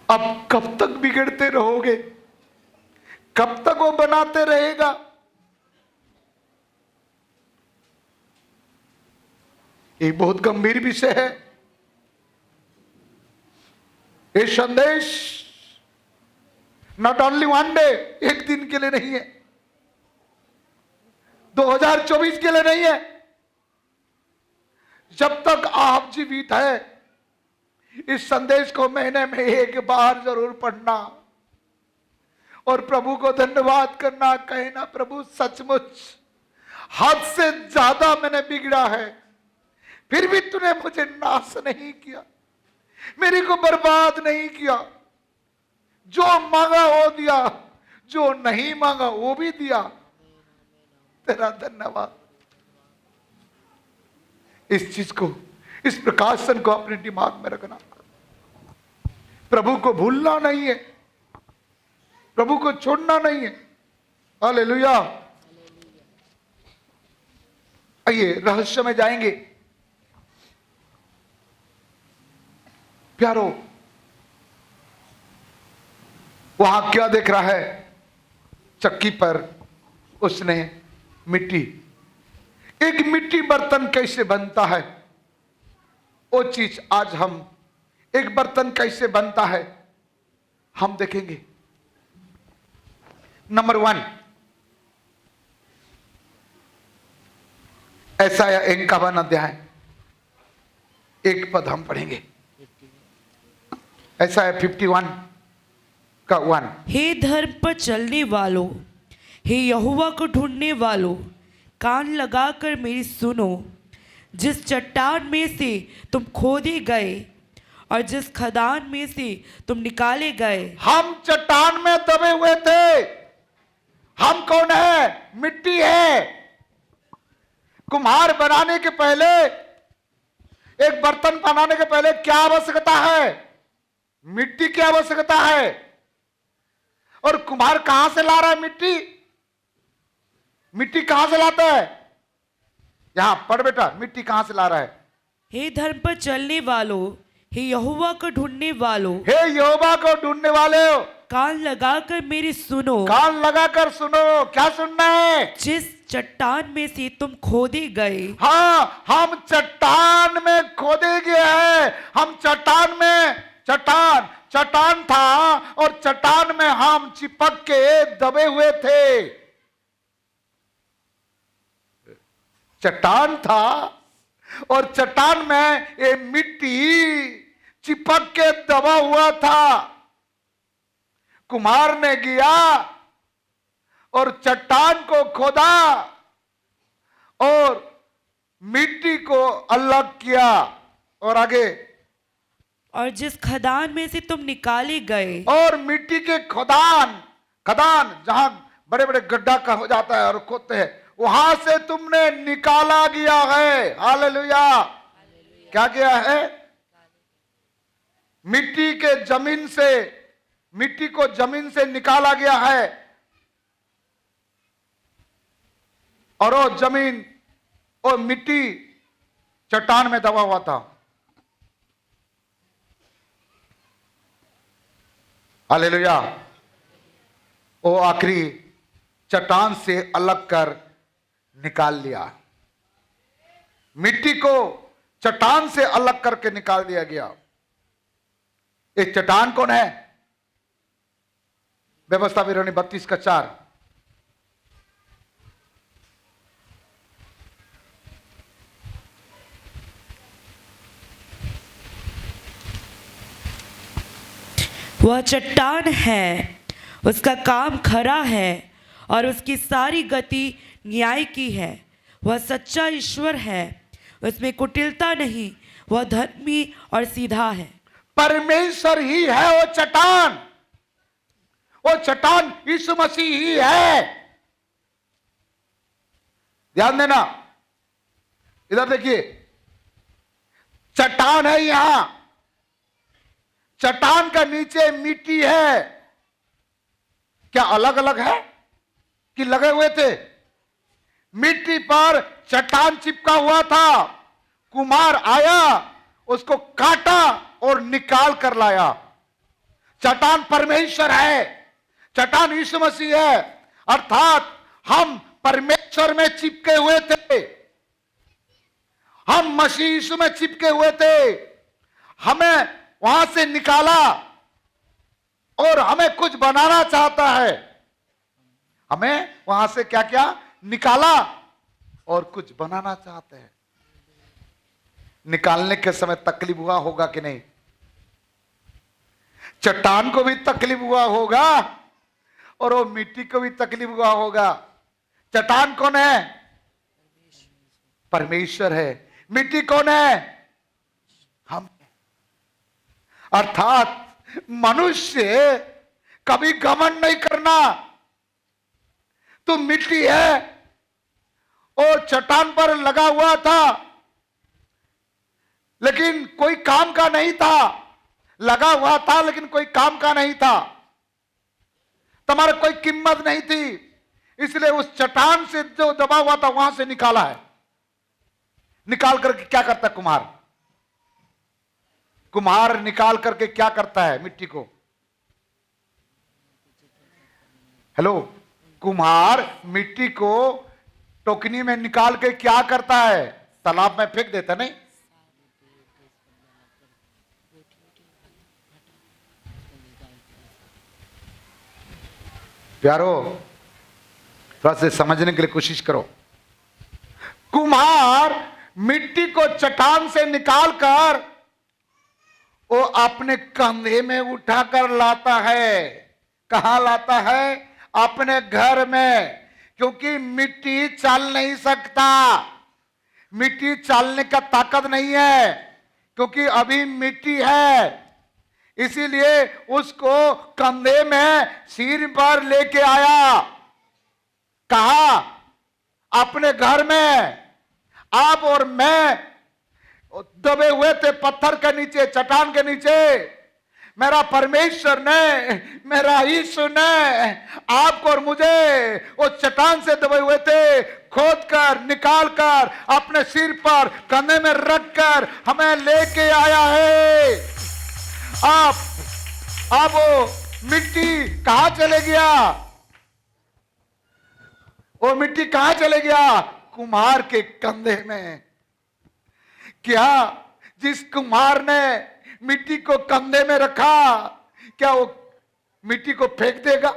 अब कब तक बिगड़ते रहोगे? कब तक वो बनाते रहेगा? ये बहुत गंभीर विषय है। ये संदेश नॉट ओनली वन डे, एक दिन के लिए नहीं है, 2024 के लिए नहीं है। जब तक आप जीवित है, इस संदेश को महीने में एक बार जरूर पढ़ना और प्रभु को धन्यवाद करना, कहना प्रभु सचमुच हद से ज्यादा मैंने बिगड़ा है, फिर भी तूने मुझे नाश नहीं किया, मेरे को बर्बाद नहीं किया। जो मांगा वो दिया, जो नहीं मांगा वो भी दिया। तेरा धन्यवाद। इस चीज को, इस प्रकाशन को अपने दिमाग में रखना। प्रभु को भूलना नहीं है, प्रभु को छोड़ना नहीं है। हालेलुया। आइए रहस्य में जाएंगे। प्यारो, वहां क्या देख रहा है? चक्की पर उसने मिट्टी, एक मिट्टी बर्तन कैसे बनता है वो चीज आज हम, एक बर्तन कैसे बनता है हम देखेंगे। नंबर 1, ऐसाया 51 अध्याय 1 पद हम पढ़ेंगे। ऐसाया 51 का 1। हे धर्म पर चलने वालों, हे यहोवा को ढूंढने वालों, कान लगाकर मेरी सुनो। जिस चट्टान में से तुम खोदे गए और जिस खदान में से तुम निकाले गए। हम चट्टान में दबे हुए थे। हम कौन है? मिट्टी है। कुम्हार बनाने के पहले, एक बर्तन बनाने के पहले क्या आवश्यकता है? मिट्टी की आवश्यकता है। और कुम्हार कहां से ला रहा है मिट्टी? मिट्टी कहां से लाता है? यहां पढ़ बेटा, मिट्टी कहां से ला रहा है? हे धर्म पर चलने वालों, हे यहोवा को ढूंढने वालों, हे यहोवा को ढूंढने वाले, कान लगाकर मेरी सुनो। कान लगाकर सुनो। क्या सुनना है? जिस चट्टान में से तुम खोदे गए। हाँ, हम चट्टान में खोदे गए हैं। हम चट्टान में, चट्टान था और चट्टान में हम चिपक के दबे हुए थे। चट्टान था और चट्टान में ये मिट्टी चिपक के दबा हुआ था। कुम्हार ने गया और चट्टान को खोदा और मिट्टी को अलग किया। और आगे, और जिस खदान में से तुम निकाले गए, और मिट्टी के खदान, खदान जहां बड़े बड़े गड्ढा का हो जाता है और खोदते हैं, वहां से तुमने निकाला गया है। हालेलुया। क्या किया है? मिट्टी के जमीन से, मिट्टी को जमीन से निकाला गया है। और वो जमीन और मिट्टी चट्टान में दबा हुआ था। हालेलुया। वो आखिरी चट्टान से अलग कर निकाल लिया। मिट्टी को चट्टान से अलग करके निकाल दिया गया। एक चट्टान कौन है? व्यवस्था विवरणी 32:4। वह चट्टान है, उसका काम खरा है और उसकी सारी गति न्याय की है। वह सच्चा ईश्वर है, उसमें कुटिलता नहीं, वह धर्मी और सीधा है। परमेश्वर ही है वो चट्टान। वो चट्टान यीशु मसीह ही है। ध्यान देना, इधर देखिए, चट्टान है यहां, चट्टान का नीचे मिट्टी है। क्या अलग अलग है कि लगे हुए थे? मिट्टी पर चट्टान चिपका हुआ था। कुम्हार आया, उसको काटा और निकाल कर लाया। चट्टान परमेश्वर है, चट्टान यीशु मसीह है। अर्थात हम परमेश्वर में चिपके हुए थे, हम मसीह यीशु में चिपके हुए थे। हमें वहां से निकाला और हमें कुछ बनाना चाहता है। हमें वहां से क्या क्या निकाला और कुछ बनाना चाहते हैं। निकालने के समय तकलीफ हुआ होगा कि नहीं? चट्टान को भी तकलीफ हुआ होगा और वो मिट्टी को भी तकलीफ हुआ होगा। चट्टान कौन है? परमेश्वर है। मिट्टी कौन है? हम। अर्थात मनुष्य कभी घमंड नहीं करना। तू मिट्टी है और चट्टान पर लगा हुआ था, लेकिन कोई काम का नहीं था। लगा हुआ था लेकिन कोई काम का नहीं था, तुम्हारा कोई कीमत नहीं थी, इसलिए उस चट्टान से जो दबा हुआ था वहां से निकाला है। निकाल करके क्या करता है कुम्हार? कुम्हार निकाल करके क्या करता है मिट्टी को? हेलो, कुम्हार मिट्टी को टोकनी में निकाल के क्या करता है? तालाब में फेंक देता नहीं? प्यारो, थोड़ा से समझने के लिए कोशिश करो। कुम्हार मिट्टी को चट्टान से निकालकर वो अपने कंधे में उठाकर लाता है। कहां लाता है? अपने घर में। क्योंकि मिट्टी चल नहीं सकता, मिट्टी चलने का ताकत नहीं है, क्योंकि अभी मिट्टी है। इसीलिए उसको कंधे में सिर पर लेके आया। कहा? अपने घर में। आप और मैं दबे हुए थे पत्थर के नीचे, चट्टान के नीचे। मेरा परमेश्वर ने, मेरा यीशु ने आपको और मुझे वो चट्टान से दबे हुए थे खोद कर, निकाल कर, अपने सिर पर कंधे में रखकर हमें लेके आया है। अब वो मिट्टी कहां चले गया? वो मिट्टी कहां चले गया? कुम्हार के कंधे में। क्या जिस कुम्हार ने मिट्टी को कंधे में रखा, क्या वो मिट्टी को फेंक देगा?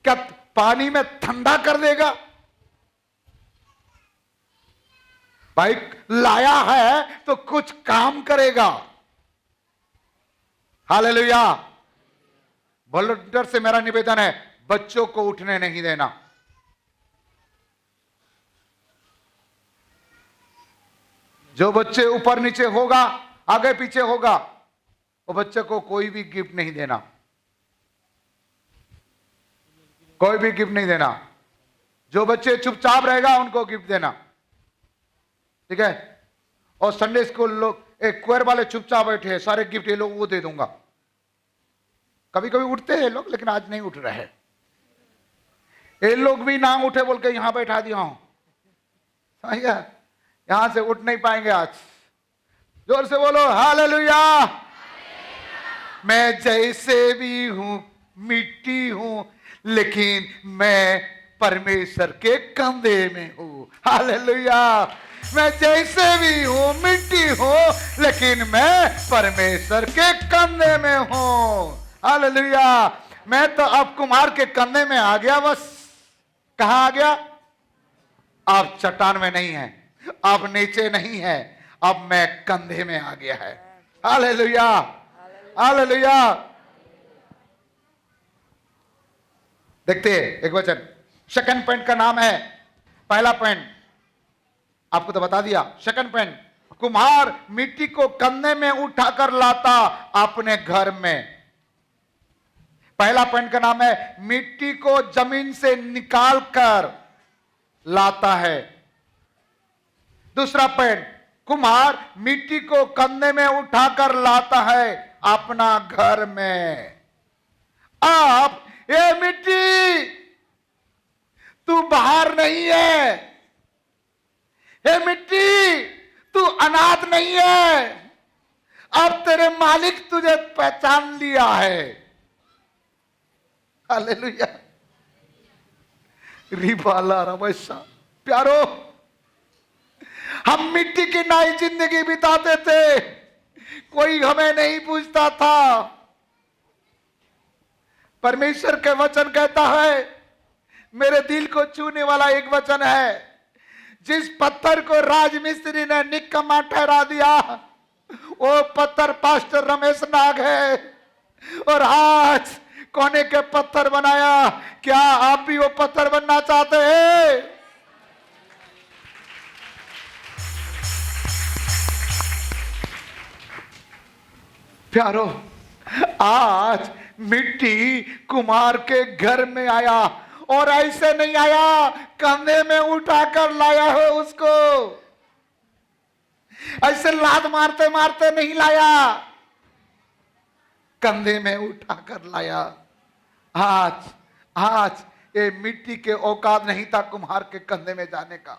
क्या पानी में ठंडा कर देगा? भाई लाया है तो कुछ काम करेगा। हालेलुया। वॉलंटियर से मेरा निवेदन है, बच्चों को उठने नहीं देना। जो बच्चे ऊपर नीचे होगा, आगे पीछे होगा, वो बच्चे को कोई भी गिफ्ट नहीं देना, कोई भी गिफ्ट नहीं देना। जो बच्चे चुपचाप रहेगा उनको गिफ्ट देना, ठीक है। और संडे स्कूल लोग एक क्वेर वाले चुपचाप बैठे हैं, सारे गिफ्ट ये लोग वो दे दूंगा। कभी कभी उठते हैं लोग, लेकिन आज नहीं उठ रहे। ये लोग भी ना उठे बोल के यहां बैठा दिया हूं, सही है। यहां से उठ नहीं पाएंगे आज। जोर से बोलो हालेलुया। मैं जैसे भी हूं, मिट्टी हूं, लेकिन मैं परमेश्वर के कंधे में हूं। हालेलुया। मैं जैसे भी हूं, मिट्टी हूं, लेकिन मैं परमेश्वर के कंधे में हूं। हालेलुया। मैं तो अब कुमार के कंधे में आ गया। बस कहां आ गया? आप चट्टान में नहीं है, अब नीचे नहीं है, अब मैं कंधे में आ गया है। हालेलुया। हालेलुया। देखते हैं एक वचन। सेकंड पॉइंट का नाम है, पहला पॉइंट आपको तो बता दिया। सेकंड पॉइंट, कुम्हार मिट्टी को कंधे में उठाकर लाता अपने घर में। पहला पॉइंट का नाम है मिट्टी को जमीन से निकाल कर लाता है। दूसरा पॉइंट, कुम्हार मिट्टी को कंधे में उठाकर लाता है अपना घर में। आप ये मिट्टी तू बाहर नहीं है, ये मिट्टी तू अनाथ नहीं है, अब तेरे मालिक तुझे पहचान लिया है। हालेलुया। रिबाला रवैसा। प्यारो, हम मिट्टी की नई जिंदगी बिताते थे, कोई हमें नहीं पूछता था। परमेश्वर के वचन कहता है, मेरे दिल को छूने वाला एक वचन है, जिस पत्थर को राजमिस्त्री ने निकम्मा ठहरा दिया, वो पत्थर पास्टर रमेश नाग है, और आज कोने के पत्थर बनाया। क्या आप भी वो पत्थर बनना चाहते हैं? प्यारो, आज मिट्टी कुम्हार के घर में आया, और ऐसे नहीं आया कंधे में उठाकर लाया हो उसको, ऐसे लात मारते मारते नहीं लाया, कंधे में उठाकर लाया। आज ये मिट्टी के औकात नहीं था कुम्हार के कंधे में जाने का।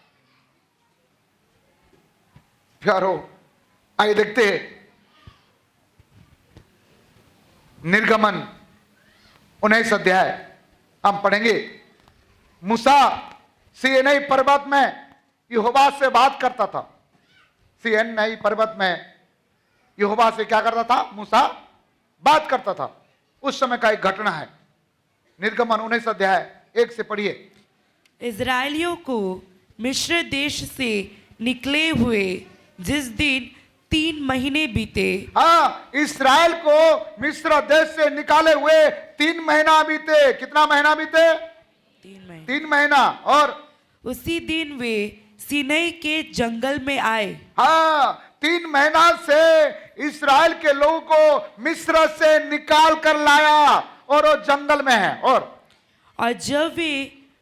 प्यारो, आइए देखते हैं निर्गमन 19 अध्याय हम पढ़ेंगे। मूसा सीनै पर्वत में यहोवा से बात करता था। सीनै पर्वत में यहोवा से क्या करता था? मूसा बात करता था। उस समय का एक घटना है। निर्गमन 19 अध्याय 1 से पढ़िए। इजराइलियों को मिस्र देश से निकले हुए जिस दिन 3 महीने बीते। हाँ, इस्राएल को मिस्र देश से निकाले हुए 3 महीना बीते। कितना महीना बीते? 3 महीना। और उसी दिन वे सीनै के जंगल में आए। हाँ, 3 महीना से इस्राएल के लोगों को मिस्र से निकाल कर लाया, और वो जंगल में है। और जब वे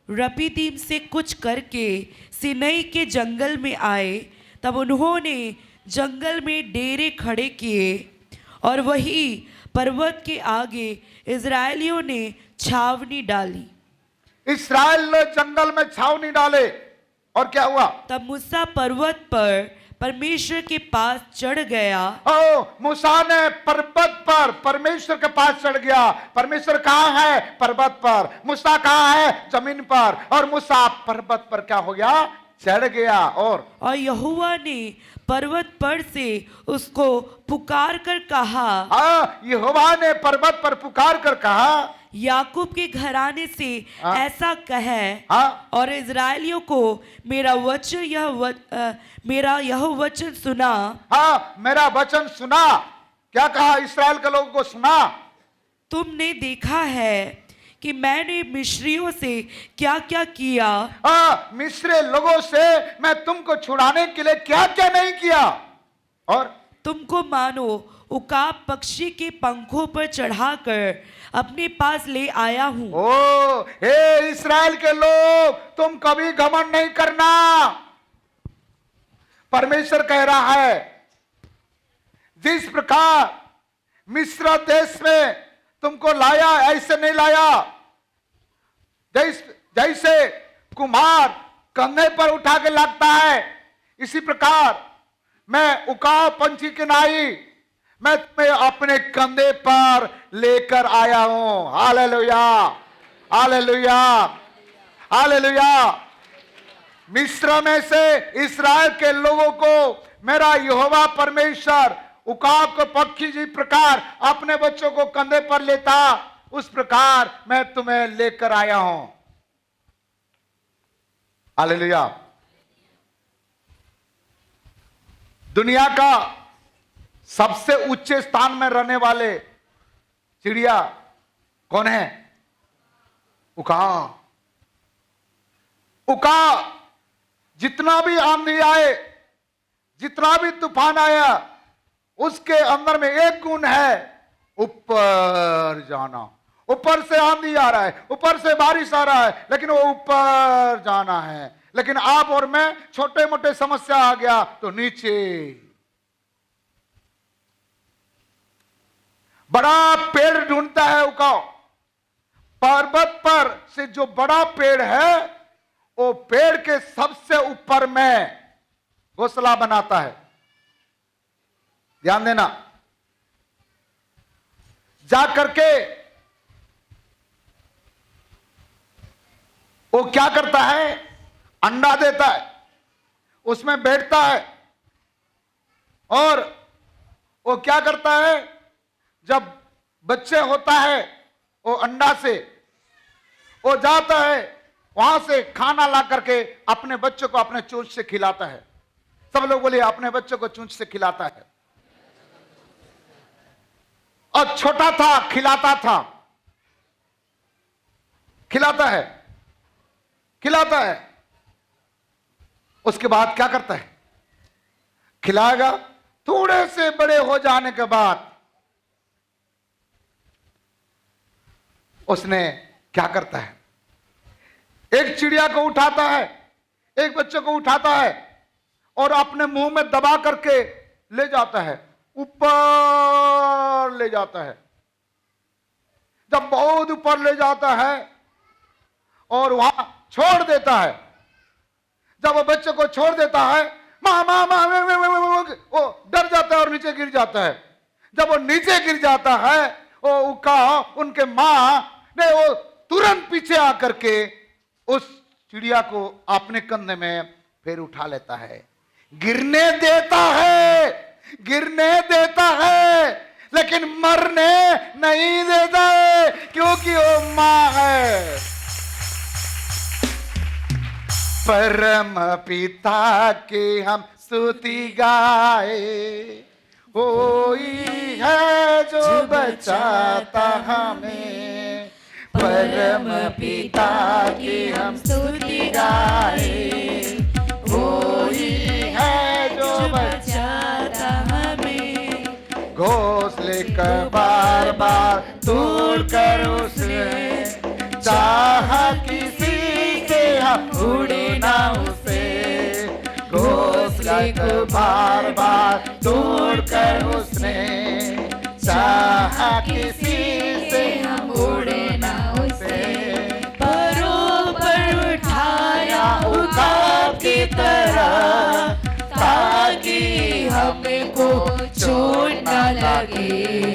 रपीदीम से कुछ करके सीनै के जंगल में आए, तब उन्होंने जंगल में डेरे खड़े किए, और वही पर्वत के आगे इजरायलियों ने छावनी डाली। इस्राएल ने जंगल में छावनी डाले, और क्या हुआ? तब मूसा पर्वत पर परमेश्वर के पास चढ़ गया। मूसा ने पर्वत पर परमेश्वर के पास चढ़ गया। परमेश्वर कहाँ है? पर्वत पर। मूसा कहाँ है? जमीन पर। और मूसा पर्वत पर क्या हो गया? चढ़ गया। और यहोवा ने पर्वत पर से उसको पुकार कर कहा, यहोवा ने पर्वत पर पुकार कर कहा, याकूब के घराने से ऐसा कहे हाँ। और इजराइलियों को मेरा यह वचन सुना। हाँ, मेरा वचन सुना। क्या कहा? इस्राएल के लोगों को सुना। तुमने देखा है कि मैंने मिस्रियों से क्या क्या किया। मिस्र लोगों से मैं तुमको छुड़ाने के लिए क्या क्या नहीं किया। और तुमको मानो उकाब पक्षी के पंखों पर चढ़ाकर अपने पास ले आया हूं। ओ हे इस्राएल के लोग, तुम कभी घमंड नहीं करना। परमेश्वर कह रहा है, जिस प्रकार मिस्र देश में तुमको लाया, ऐसे नहीं लाया। जैसे कुम्हार कंधे पर उठा के लाता है, इसी प्रकार मैं उकाब पंछी के नाई मैं तुम्हें अपने कंधे पर लेकर आया हूं। Hallelujah, hallelujah, hallelujah. मिस्र में से इस्राएल के लोगों को मेरा यहोवा परमेश्वर उकाब को पक्षी जी प्रकार अपने बच्चों को कंधे पर लेता, उस प्रकार मैं तुम्हें लेकर आया हूं। हालेलुया। दुनिया का सबसे ऊंचे स्थान में रहने वाले चिड़िया कौन है? उकाब। उकाब जितना भी आंधी आए, जितना भी तूफान आया, उसके अंदर में एक गुण है, ऊपर जाना। ऊपर से आंधी आ रहा है, ऊपर से बारिश आ रहा है, लेकिन वो ऊपर जाना है। लेकिन आप और मैं, छोटे मोटे समस्या आ गया तो नीचे। बड़ा पेड़ ढूंढता है उकाब। पर्वत पर से जो बड़ा पेड़ है, वो पेड़ के सबसे ऊपर में घोंसला बनाता है। ध्यान देना। जा करके वो क्या करता है? अंडा देता है, उसमें बैठता है। और वो क्या करता है? जब बच्चे होता है, वो अंडा से वो जाता है, वहां से खाना ला करके अपने बच्चों को अपने चोंच से खिलाता है। सब लोग बोलिए, अपने बच्चों को चोंच से खिलाता है। और छोटा था, खिलाता था, खिलाता है, खिलाता है। उसके बाद क्या करता है? खिलाएगा। थोड़े से बड़े हो जाने के बाद उसने क्या करता है? एक चिड़िया को उठाता है, एक बच्चे को उठाता है और अपने मुंह में दबा करके ले जाता है, ऊपर ले जाता है। जब बहुत ऊपर ले जाता है और वहां छोड़ देता है, जब वो बच्चे को छोड़ देता है, मां मां मां वो डर जाता है और नीचे गिर जाता है। जब वो नीचे गिर जाता है, वो उनके मां ने वो तुरंत पीछे आकर के उस चिड़िया को अपने कंधे में फिर उठा लेता है। गिरने देता है, गिरने देता है, लेकिन मरने नहीं देता है, क्योंकि वो मां है। परम पिता के हम स्तुति गाए, कोई है जो बचाता हमें। परम पिता की हम स्तुति गाए, कोई है जो बचाता हमें। घोंसले का बार बार तोड़ कर उसने चाहा किसी के हम उड़े ना उसे। घोंसले को बार बार तोड़ कर उसने चाहा किसी से हम उड़े ना उसे। परों पर उठाया उकाब की तरह, ताकि हमको चोट न लगे।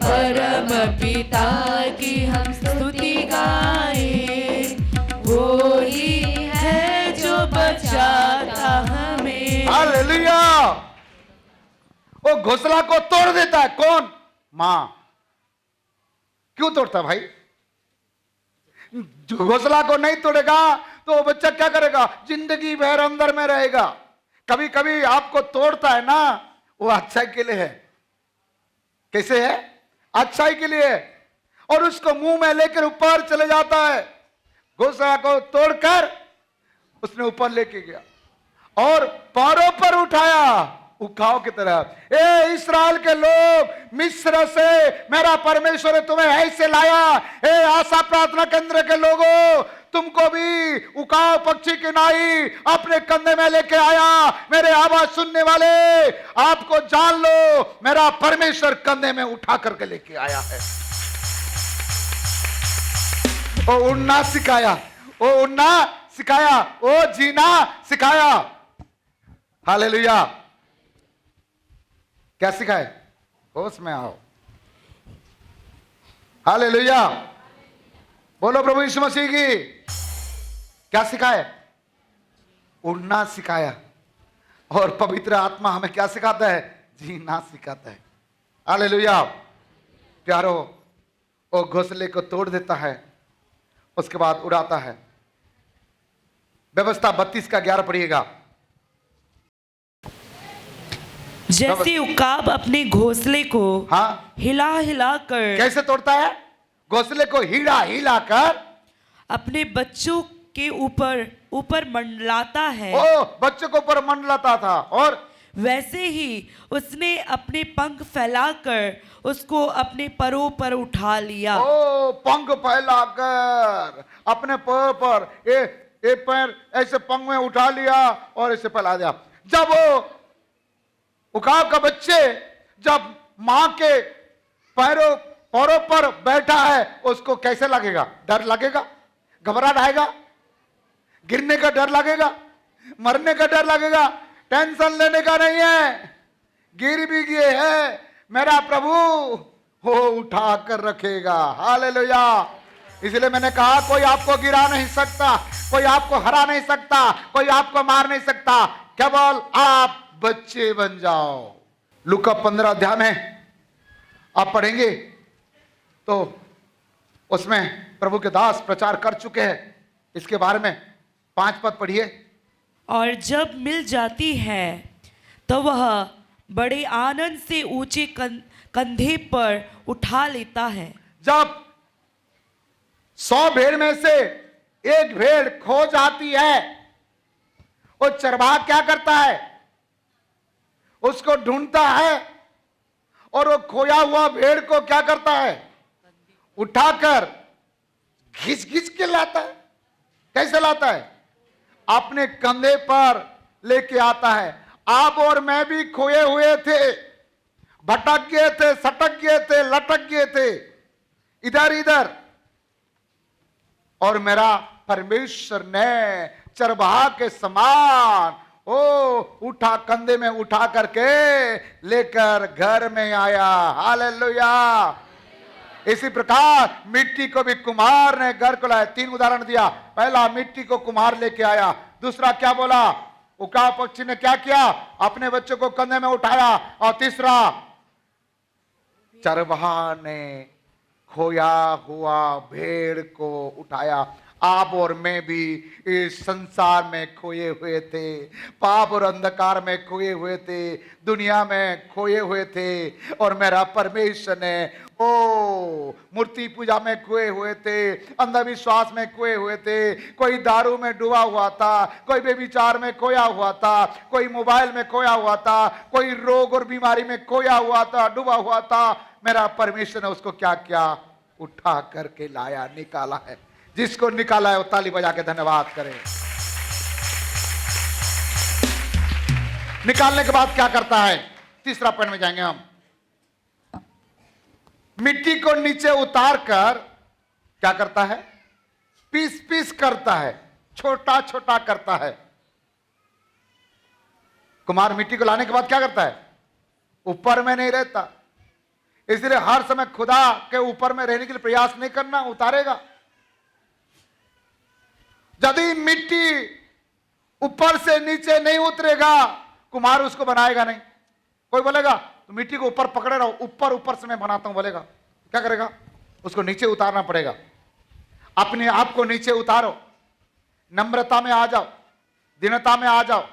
परम पिता की हम स्तुति गाए, वो ही है जो बचा वो घोंसला को तोड़ देता है। कौन? मां। क्यों तोड़ता भाई? घोंसला को नहीं तोड़ेगा तो वो बच्चा क्या करेगा? जिंदगी भर अंदर में रहेगा। कभी कभी आपको तोड़ता है ना, वो अच्छाई के लिए है। कैसे है? अच्छाई के लिए है। और उसको मुंह में लेकर ऊपर चले जाता है। घोंसला को तोड़कर उसने ऊपर लेके गया और पैरों पर उठाया उकाव की तरह। ए इस्राएल के लोग, मिस्र से मेरा परमेश्वर ने तुम्हें ऐसे लाया। ए आशा प्रार्थना केंद्र के लोगों, तुमको भी उकाव पक्षी की नाई अपने कंधे में लेके आया। मेरे आवाज सुनने वाले, आपको जान लो, मेरा परमेश्वर कंधे में उठा करके लेके आया है। ओ उड़ना सिखाया, ओ उड़ना सिखाया, ओ जीना सिखाया। हालेलुया। क्या सिखाए? होश में आओ। हालेलुया। बोलो प्रभु यीशु मसीह की। क्या सिखाए? उड़ना सिखाया। और पवित्र आत्मा हमें क्या सिखाता है? जीना सिखाता है। हालेलुया। प्यारो, वो घोंसले को तोड़ देता है, उसके बाद उड़ाता है। व्यवस्था 32 का 11 पढ़िएगा। जैसे उकाब अपने घोंसले को हाँ, हिला हिला कर कैसे तोड़ता है? घोंसले को हिला हिला कर अपने बच्चों के ऊपर ऊपर मंडलाता है। ओ बच्चे को ऊपर मंडलाता था। और वैसे ही उसने अपने पंख फैलाकर उसको अपने परों पर उठा लिया। ओ पंख फैलाकर अपने पैर पर ये पैर ऐसे पंख में उठा लिया और ऐसे फैला दिया। जब वो उकाब का बच्चे जब मां के पैरों पर बैठा है, उसको कैसे लगेगा? डर लगेगा, घबराहट आएगा, गिरने का डर लगेगा, मरने का डर लगेगा। टेंशन लेने का नहीं है। गिर भी गए है, मेरा प्रभु वो उठा कर रखेगा। हालेलुया। इसलिए मैंने कहा, कोई आपको गिरा नहीं सकता, कोई आपको हरा नहीं सकता, कोई आपको मार नहीं सकता। केवल आप बच्चे बन जाओ। लूका 15 अध्याय में आप पढ़ेंगे तो उसमें प्रभु के दास प्रचार कर चुके हैं। इसके बारे में 5 पद पढ़िए। और जब मिल जाती है तो वह बड़े आनंद से ऊंचे कंधे पर उठा लेता है। जब 100 भेड़ में से एक भेड़ खो जाती है, वो चरवाहा क्या करता है? उसको ढूंढता है और वो खोया हुआ भेड़ को क्या करता है? उठाकर घिस घिस के लाता है। कैसे लाता है? अपने कंधे पर लेके आता है। आप और मैं भी खोए हुए थे, भटक गए थे, सटक गए थे, लटक गए थे इधर इधर, और मेरा परमेश्वर ने चरवाहा के समान उठा, कंधे में उठा करके लेकर घर में आया। हालेलुया। इसी प्रकार मिट्टी को भी कुम्हार ने घर को लाया। 3 उदाहरण दिया। पहला, मिट्टी को कुम्हार लेके आया। दूसरा क्या बोला? उकाब पक्षी ने क्या किया? अपने बच्चों को कंधे में उठाया। और तीसरा, चरवाहा ने खोया हुआ भेड़ को उठाया। आप और मैं भी इस संसार में खोए हुए थे, पाप और अंधकार में खोए हुए थे, दुनिया में खोए हुए थे। और मेरा परमेश्वर ने मूर्ति पूजा में खोए हुए थे, अंधविश्वास में खोए हुए थे, कोई दारू में डूबा हुआ था, कोई बेविचार में खोया हुआ था, कोई मोबाइल में खोया हुआ था, कोई रोग और बीमारी में खोया हुआ था, डूबा हुआ था। मेरा परमेश्वर ने उसको क्या किया? उठा करके लाया, निकाला है। जिसको निकाला है वो ताली बजा के धन्यवाद करे। निकालने के बाद क्या करता है? तीसरा पॉइंट में जाएंगे हम। मिट्टी को नीचे उतार कर क्या करता है? पीस पीस करता है, छोटा छोटा करता है। कुम्हार मिट्टी को लाने के बाद क्या करता है? ऊपर में नहीं रहता। इसलिए हर समय खुदा के ऊपर में रहने के लिए प्रयास नहीं करना, उतारेगा। यदि मिट्टी ऊपर से नीचे नहीं उतरेगा, कुम्हार उसको बनाएगा नहीं। कोई बोलेगा तो मिट्टी को ऊपर पकड़े रहो, ऊपर ऊपर से मैं बनाता हूं बोलेगा, क्या करेगा? उसको नीचे उतारना पड़ेगा। अपने आप को नीचे उतारो, नम्रता में आ जाओ, दीनता में आ जाओ,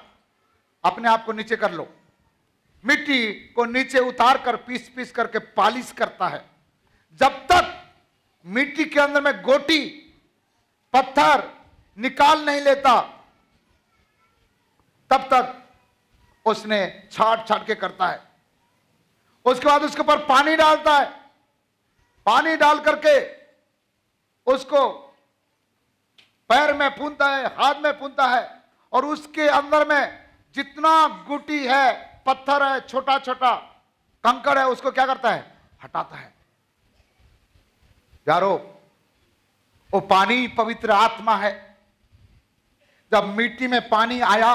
अपने आप को नीचे कर लो। मिट्टी को नीचे उतार कर पीस पीस करके पालिश करता है। जब तक मिट्टी के अंदर में गोटी पत्थर निकाल नहीं लेता, तब तक उसने छाट छाट के करता है। उसके बाद उसके ऊपर पानी डालता है, पानी डाल करके उसको पैर में पूंता है, हाथ में पूंता है, और उसके अंदर में जितना गुटी है, पत्थर है, छोटा छोटा कंकड़ है, उसको क्या करता है? हटाता है। यारो, वो पानी पवित्र आत्मा है। जब मिट्टी में पानी आया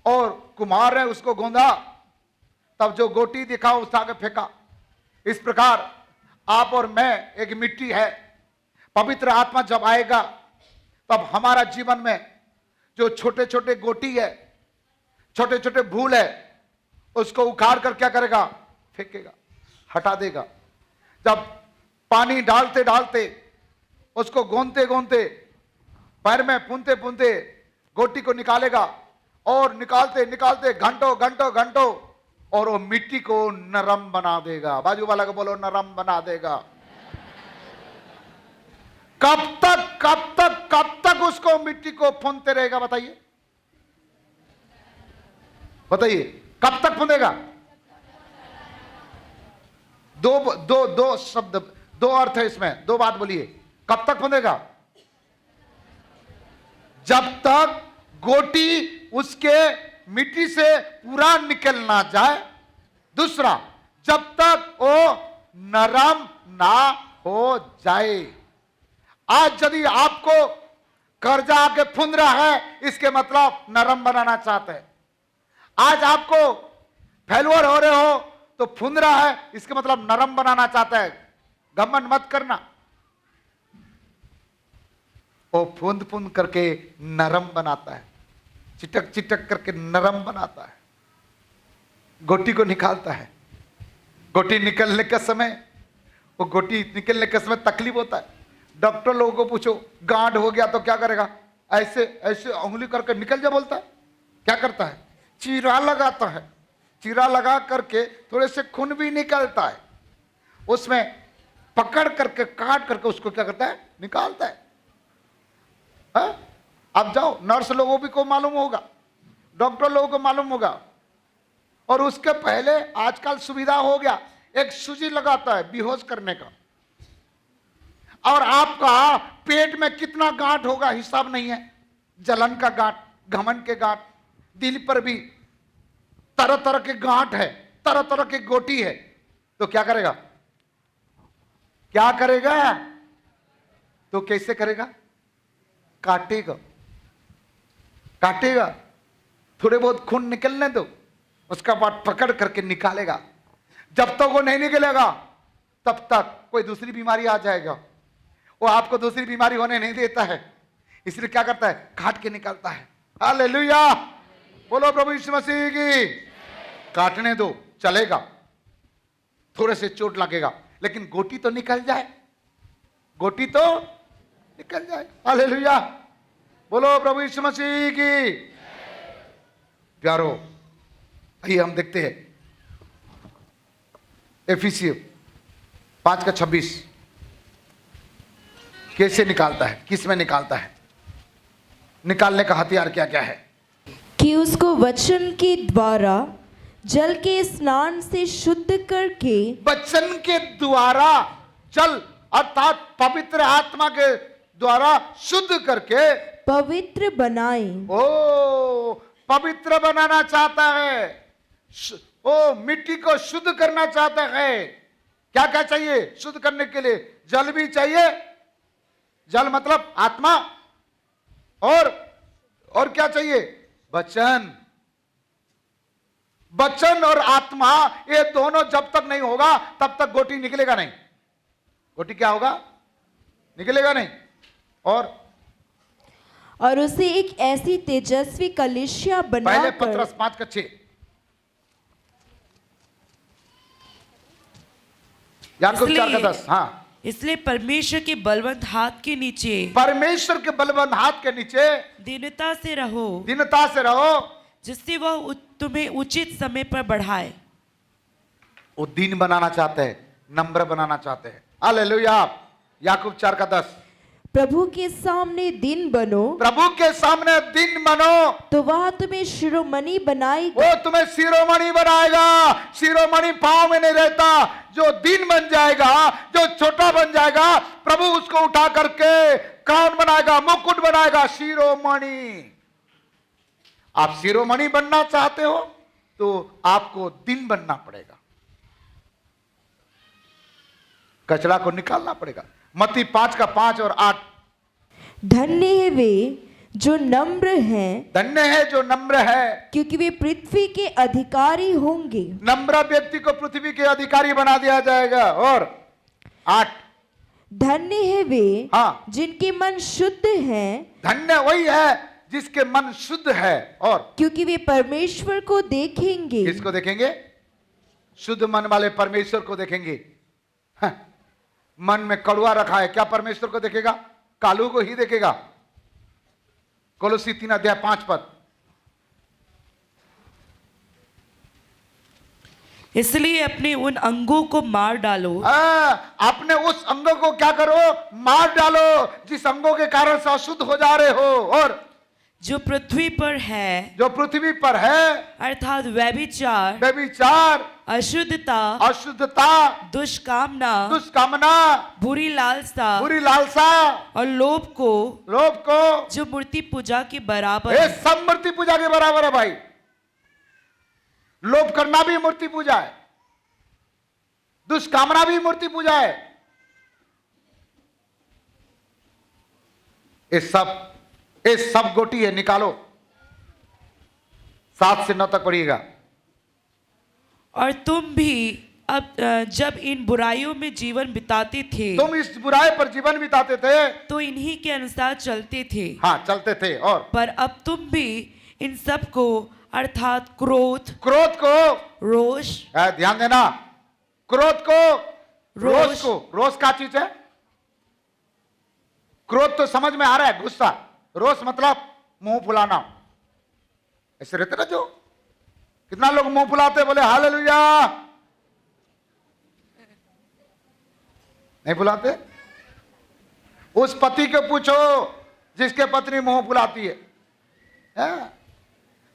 और कुम्हार ने उसको गूंदा, तब जो गोटी दिखा उस आगे फेंका। इस प्रकार आप और मैं एक मिट्टी है। पवित्र आत्मा जब आएगा तब हमारा जीवन में जो छोटे छोटे गोटी है, छोटे छोटे भूल है, उसको उखाड़ कर क्या करेगा? फेंकेगा, हटा देगा। जब पानी डालते डालते, उसको गोंदते गोंदते, पैर में पूंते पूंते गोटी को निकालेगा, और निकालते निकालते घंटों घंटों घंटों, और वो मिट्टी को नरम बना देगा। बाजू वाला को बोलो, नरम बना देगा। कब तक कब तक कब तक उसको मिट्टी को फूंदते रहेगा? बताइए बताइए, कब तक फूंदेगा? दो शब्द, दो अर्थ है इसमें, दो बात बोलिए। कब तक फूंदेगा? जब तक गोटी उसके मिट्टी से पूरा निकल ना जाए। दूसरा, जब तक वो नरम ना हो जाए। आज यदि आपको कर्जा आके फूंद रहा है, इसके मतलब नरम बनाना चाहते हैं। आज आपको फेलुअर हो रहे हो तो फूंद रहा है, इसके मतलब नरम बनाना चाहता है। घमंड मत करना। वो फूंद फूंद करके नरम बनाता है, चिटक चिटक करके नरम बनाता है, गोटी को निकालता है। गोटी निकलने का समय, वो गोटी निकलने के समय तकलीफ होता है। डॉक्टर लोगों को पूछो, गांठ हो गया तो क्या करेगा? ऐसे ऐसे उंगली करके निकल जा बोलता है। क्या करता है? चीरा लगाता है। चीरा लगा करके थोड़े से खून भी निकलता है, उसमें पकड़ करके काट करके उसको क्या करता है? निकालता है। अब जाओ, नर्स लोगों भी को मालूम होगा, डॉक्टर लोगों को मालूम होगा। और उसके पहले आजकल सुविधा हो गया, एक सूजी लगाता है बेहोश करने का। और आपका पेट में कितना गांठ होगा हिसाब नहीं है। जलन का गांठ, घमंड के गांठ, दिल पर भी तरह तरह के गांठ है, तरह तरह की गोटी है। तो क्या करेगा? क्या करेगा? तो कैसे करेगा? काटेगा, काटेगा, थोड़े बहुत खून निकलने दो, उसका बाद पकड़ करके निकालेगा। जब तक वो नहीं निकलेगा तब तक कोई दूसरी बीमारी आ जाएगा। वो आपको दूसरी बीमारी होने नहीं देता है, इसलिए क्या करता है? काट के निकालता है। हालेलुया, बोलो प्रभु यीशु मसीह की। काटने दो, चलेगा, थोड़े से चोट लगेगा, लेकिन गोटी तो निकल जाए, गोटी तो निकल जाए। हालेलुया, बोलो प्रभु यीशु मसीह की। प्यारो, आइए हम देखते हैं एफिसियों 5:26 कैसे निकालता है, किस में निकालता है, निकालने का हथियार क्या क्या है। कि उसको वचन के द्वारा जल के स्नान से शुद्ध करके, वचन के द्वारा जल अर्थात पवित्र आत्मा के द्वारा शुद्ध करके पवित्र बनाए। ओ, पवित्र बनाना चाहता है, ओ मिट्टी को शुद्ध करना चाहता है। क्या क्या चाहिए शुद्ध करने के लिए? जल भी चाहिए, जल मतलब आत्मा, और क्या चाहिए? वचन। वचन और आत्मा, ये दोनों जब तक नहीं होगा तब तक गोटी निकलेगा नहीं। गोटी क्या होगा? निकलेगा नहीं। और उसे एक ऐसी तेजस्वी कलीसिया पहले बनाकर, पत्रस 5:6, याकूब 4 का इसलिए 10। हाँ, इसलिए परमेश्वर के बलवंत हाथ के नीचे परमेश्वर के बलवंत हाथ के नीचे दीनता से रहो, दीनता से रहो, जिससे वह तुम्हें उचित समय पर बढ़ाए। वो दीन बनाना चाहते हैं, नम्र बनाना चाहते हैं। हालेलुया। याकूब 4 का 10। प्रभु के सामने दिन बनो, प्रभु के सामने दिन बनो, तो वह तुम्हें शिरोमणि बनाएगा। वो तुम्हें शिरोमणि बनाएगा। शिरोमणि पांव में नहीं रहता, जो दिन बन जाएगा, जो छोटा बन जाएगा, प्रभु उसको उठा करके क्राउन बनाएगा, मुकुट बनाएगा, शिरोमणि। आप शिरोमणि बनना चाहते हो तो आपको दिन बनना पड़ेगा, कचरा को निकालना पड़ेगा। मत्ती 5 का 5 और 8। धन्य है वे जो नम्र हैं, धन्य है जो नम्र है, क्योंकि वे पृथ्वी के अधिकारी होंगे। नम्र व्यक्ति को पृथ्वी के अधिकारी बना दिया जाएगा। और 8। धन्य है वे हाँ, जिनके मन शुद्ध हैं, धन्य वही है जिसके मन शुद्ध है। और क्योंकि वे परमेश्वर को देखेंगे। किसको देखेंगे? शुद्ध मन वाले परमेश्वर को देखेंगे। हाँ, मन में कड़ुआ रखा है, क्या परमेश्वर को देखेगा? कालू को ही देखेगा। कोलोसी 3 अध्याय 5 पद। इसलिए अपने उन अंगों को मार डालो, अपने उस अंगों को क्या करो? मार डालो, जिस अंगों के कारण से अशुद्ध हो जा रहे हो। और जो पृथ्वी पर है, जो पृथ्वी पर है, अर्थात व्यभिचार, व्यभिचार, अशुद्धता, अशुद्धता, दुष्कामना, दुष्कामना, बुरी लालसा बुरी लालसा और लोभ को, जो मूर्ति पूजा के बराबर ये है। सब मूर्ति पूजा के बराबर है भाई। लोभ करना भी मूर्ति पूजा है, दुष्कामना भी मूर्ति पूजा है। ये सब गोटी है, निकालो। 7 से 9 तक पढ़िएगा। और तुम भी अब जब इन बुराइयों में जीवन बिताते थे, तुम इस बुराई पर जीवन बिताते थे, तो इन्हीं के अनुसार चलते थे। हाँ, चलते थे। और पर अब तुम भी इन सब को, अर्थात क्रोध को, रोष, ध्यान देना, क्रोध को, रोष को, रोष का चीज है? क्रोध तो समझ में आ रहा है, गुस्सा। रोष मतलब मुंह फुलाना। ऐसे रहते ना जो, कितना लोग मुंह फुलाते, बोले हालेलुया, नहीं फुलाते? उस पति को पूछो जिसके पत्नी मुंह फुलाती है।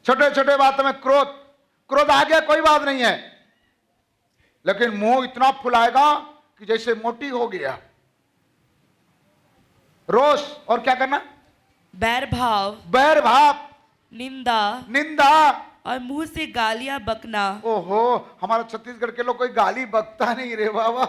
छोटे छोटे बातों में क्रोध आ गया, कोई बात नहीं है, लेकिन मुंह इतना फुलाएगा कि जैसे मोटी हो गया। रोष और क्या करना? बैर भाव, निंदा और मुंह से गालियां बकना। ओहो, हमारा छत्तीसगढ़ के लोग कोई गाली बकता नहीं रे बाबा,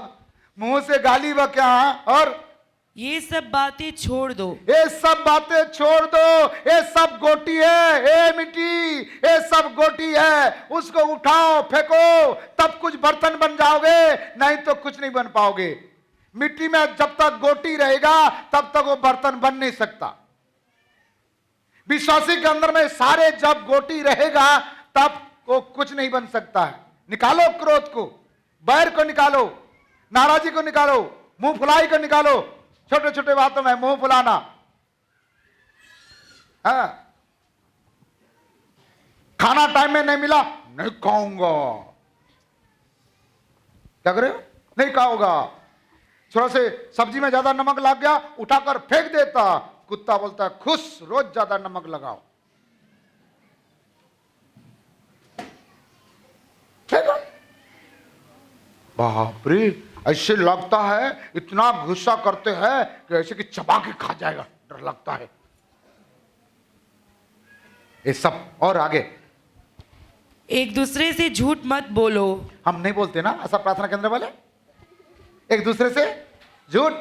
मुंह से गाली बका। और ये सब बातें छोड़ दो, ये सब बातें छोड़ दो। ये सब गोटी है, ये मिट्टी, ये सब गोटी है। उसको उठाओ, फेंको, तब कुछ बर्तन बन जाओगे, नहीं तो कुछ नहीं बन पाओगे। मिट्टी में जब तक गोटी रहेगा तब तक वो बर्तन बन नहीं सकता। विश्वासी के अंदर में सारे जब गोटी रहेगा तब वो कुछ नहीं बन सकता है। निकालो क्रोध को, बैर को निकालो, नाराजी को निकालो, मुंह फुलाई को निकालो। छोटे छोटे बातों में मुंह फुलाना। हाँ, खाना टाइम में नहीं मिला, नहीं खाऊंगा। क्या करे? नहीं खाऊंगा। थोड़ा से सब्जी में ज्यादा नमक लग गया, उठाकर फेंक देता। कुत्ता बोलता है खुश, रोज ज्यादा नमक लगाओ। फेंको। बाप रे, ऐसे लगता है, इतना गुस्सा करते हैं कि ऐसे कि चबा के खा जाएगा, डर लगता है। ये सब। और आगे, एक दूसरे से झूठ मत बोलो। हम नहीं बोलते ना ऐसा प्रार्थना केंद्र वाले, एक दूसरे से झूठ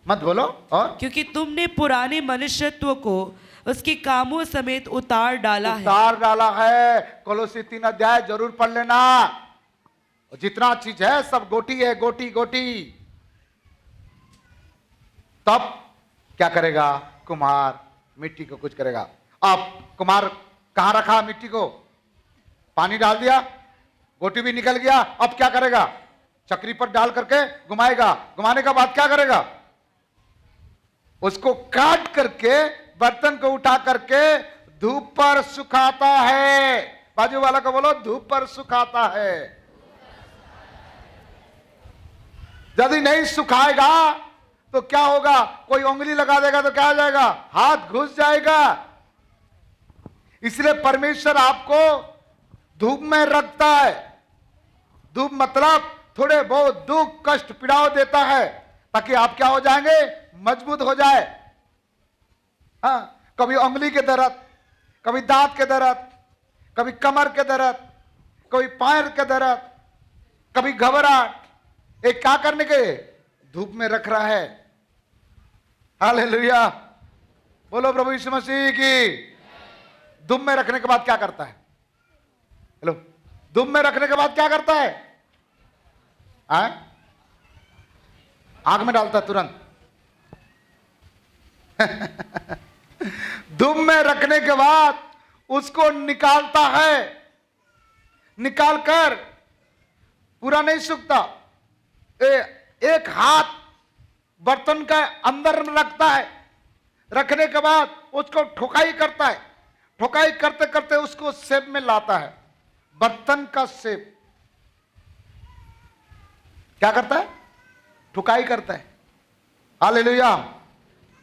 मत बोलो। और क्योंकि तुमने पुराने मनुष्यत्व को उसके कामों समेत उतार डाला है। कोलोसी 3 अध्याय जरूर पढ़ लेना। जितना चीज है सब गोटी है, गोटी गोटी। तब क्या करेगा कुम्हार? मिट्टी को कुछ करेगा। अब कुम्हार कहां रखा मिट्टी को? पानी डाल दिया, गोटी भी निकल गया। अब क्या करेगा? चक्री पर डाल करके घुमाएगा, घुमाने का बाद क्या करेगा, उसको काट करके बर्तन को उठा करके धूप पर सुखाता है। बाजू वाला को बोलो, धूप पर सुखाता है। यदि नहीं सुखाएगा तो क्या होगा, कोई उंगली लगा देगा तो क्या हो जाएगा, हाथ घुस जाएगा। इसलिए परमेश्वर आपको धूप में रखता है। धूप मतलब थोड़े बहुत दुख कष्ट पीड़ाव देता है ताकि आप क्या हो जाएंगे, मजबूत हो जाए। हाँ, कभी उंगली के दर्द, कभी दांत के दर्द, कभी कमर के दर्द, कभी पैर के दर्द, कभी घबराहट, एक क्या करने के, धूप में रख रहा है। हालेलुया, बोलो प्रभु यीशु मसीह की। धूप में रखने के बाद क्या करता है, हेलो, धूप में रखने के बाद क्या करता है, आग में डालता है तुरंत। धूप में रखने के बाद उसको निकालता है, निकालकर पूरा नहीं सूखता, एक हाथ बर्तन का अंदर में रखता है। रखने के बाद उसको ठोकाई करता है, ठोकाई करते करते उसको शेप में लाता है, बर्तन का शेप। क्या करता है, ठुकाई करता है। हालेलुया,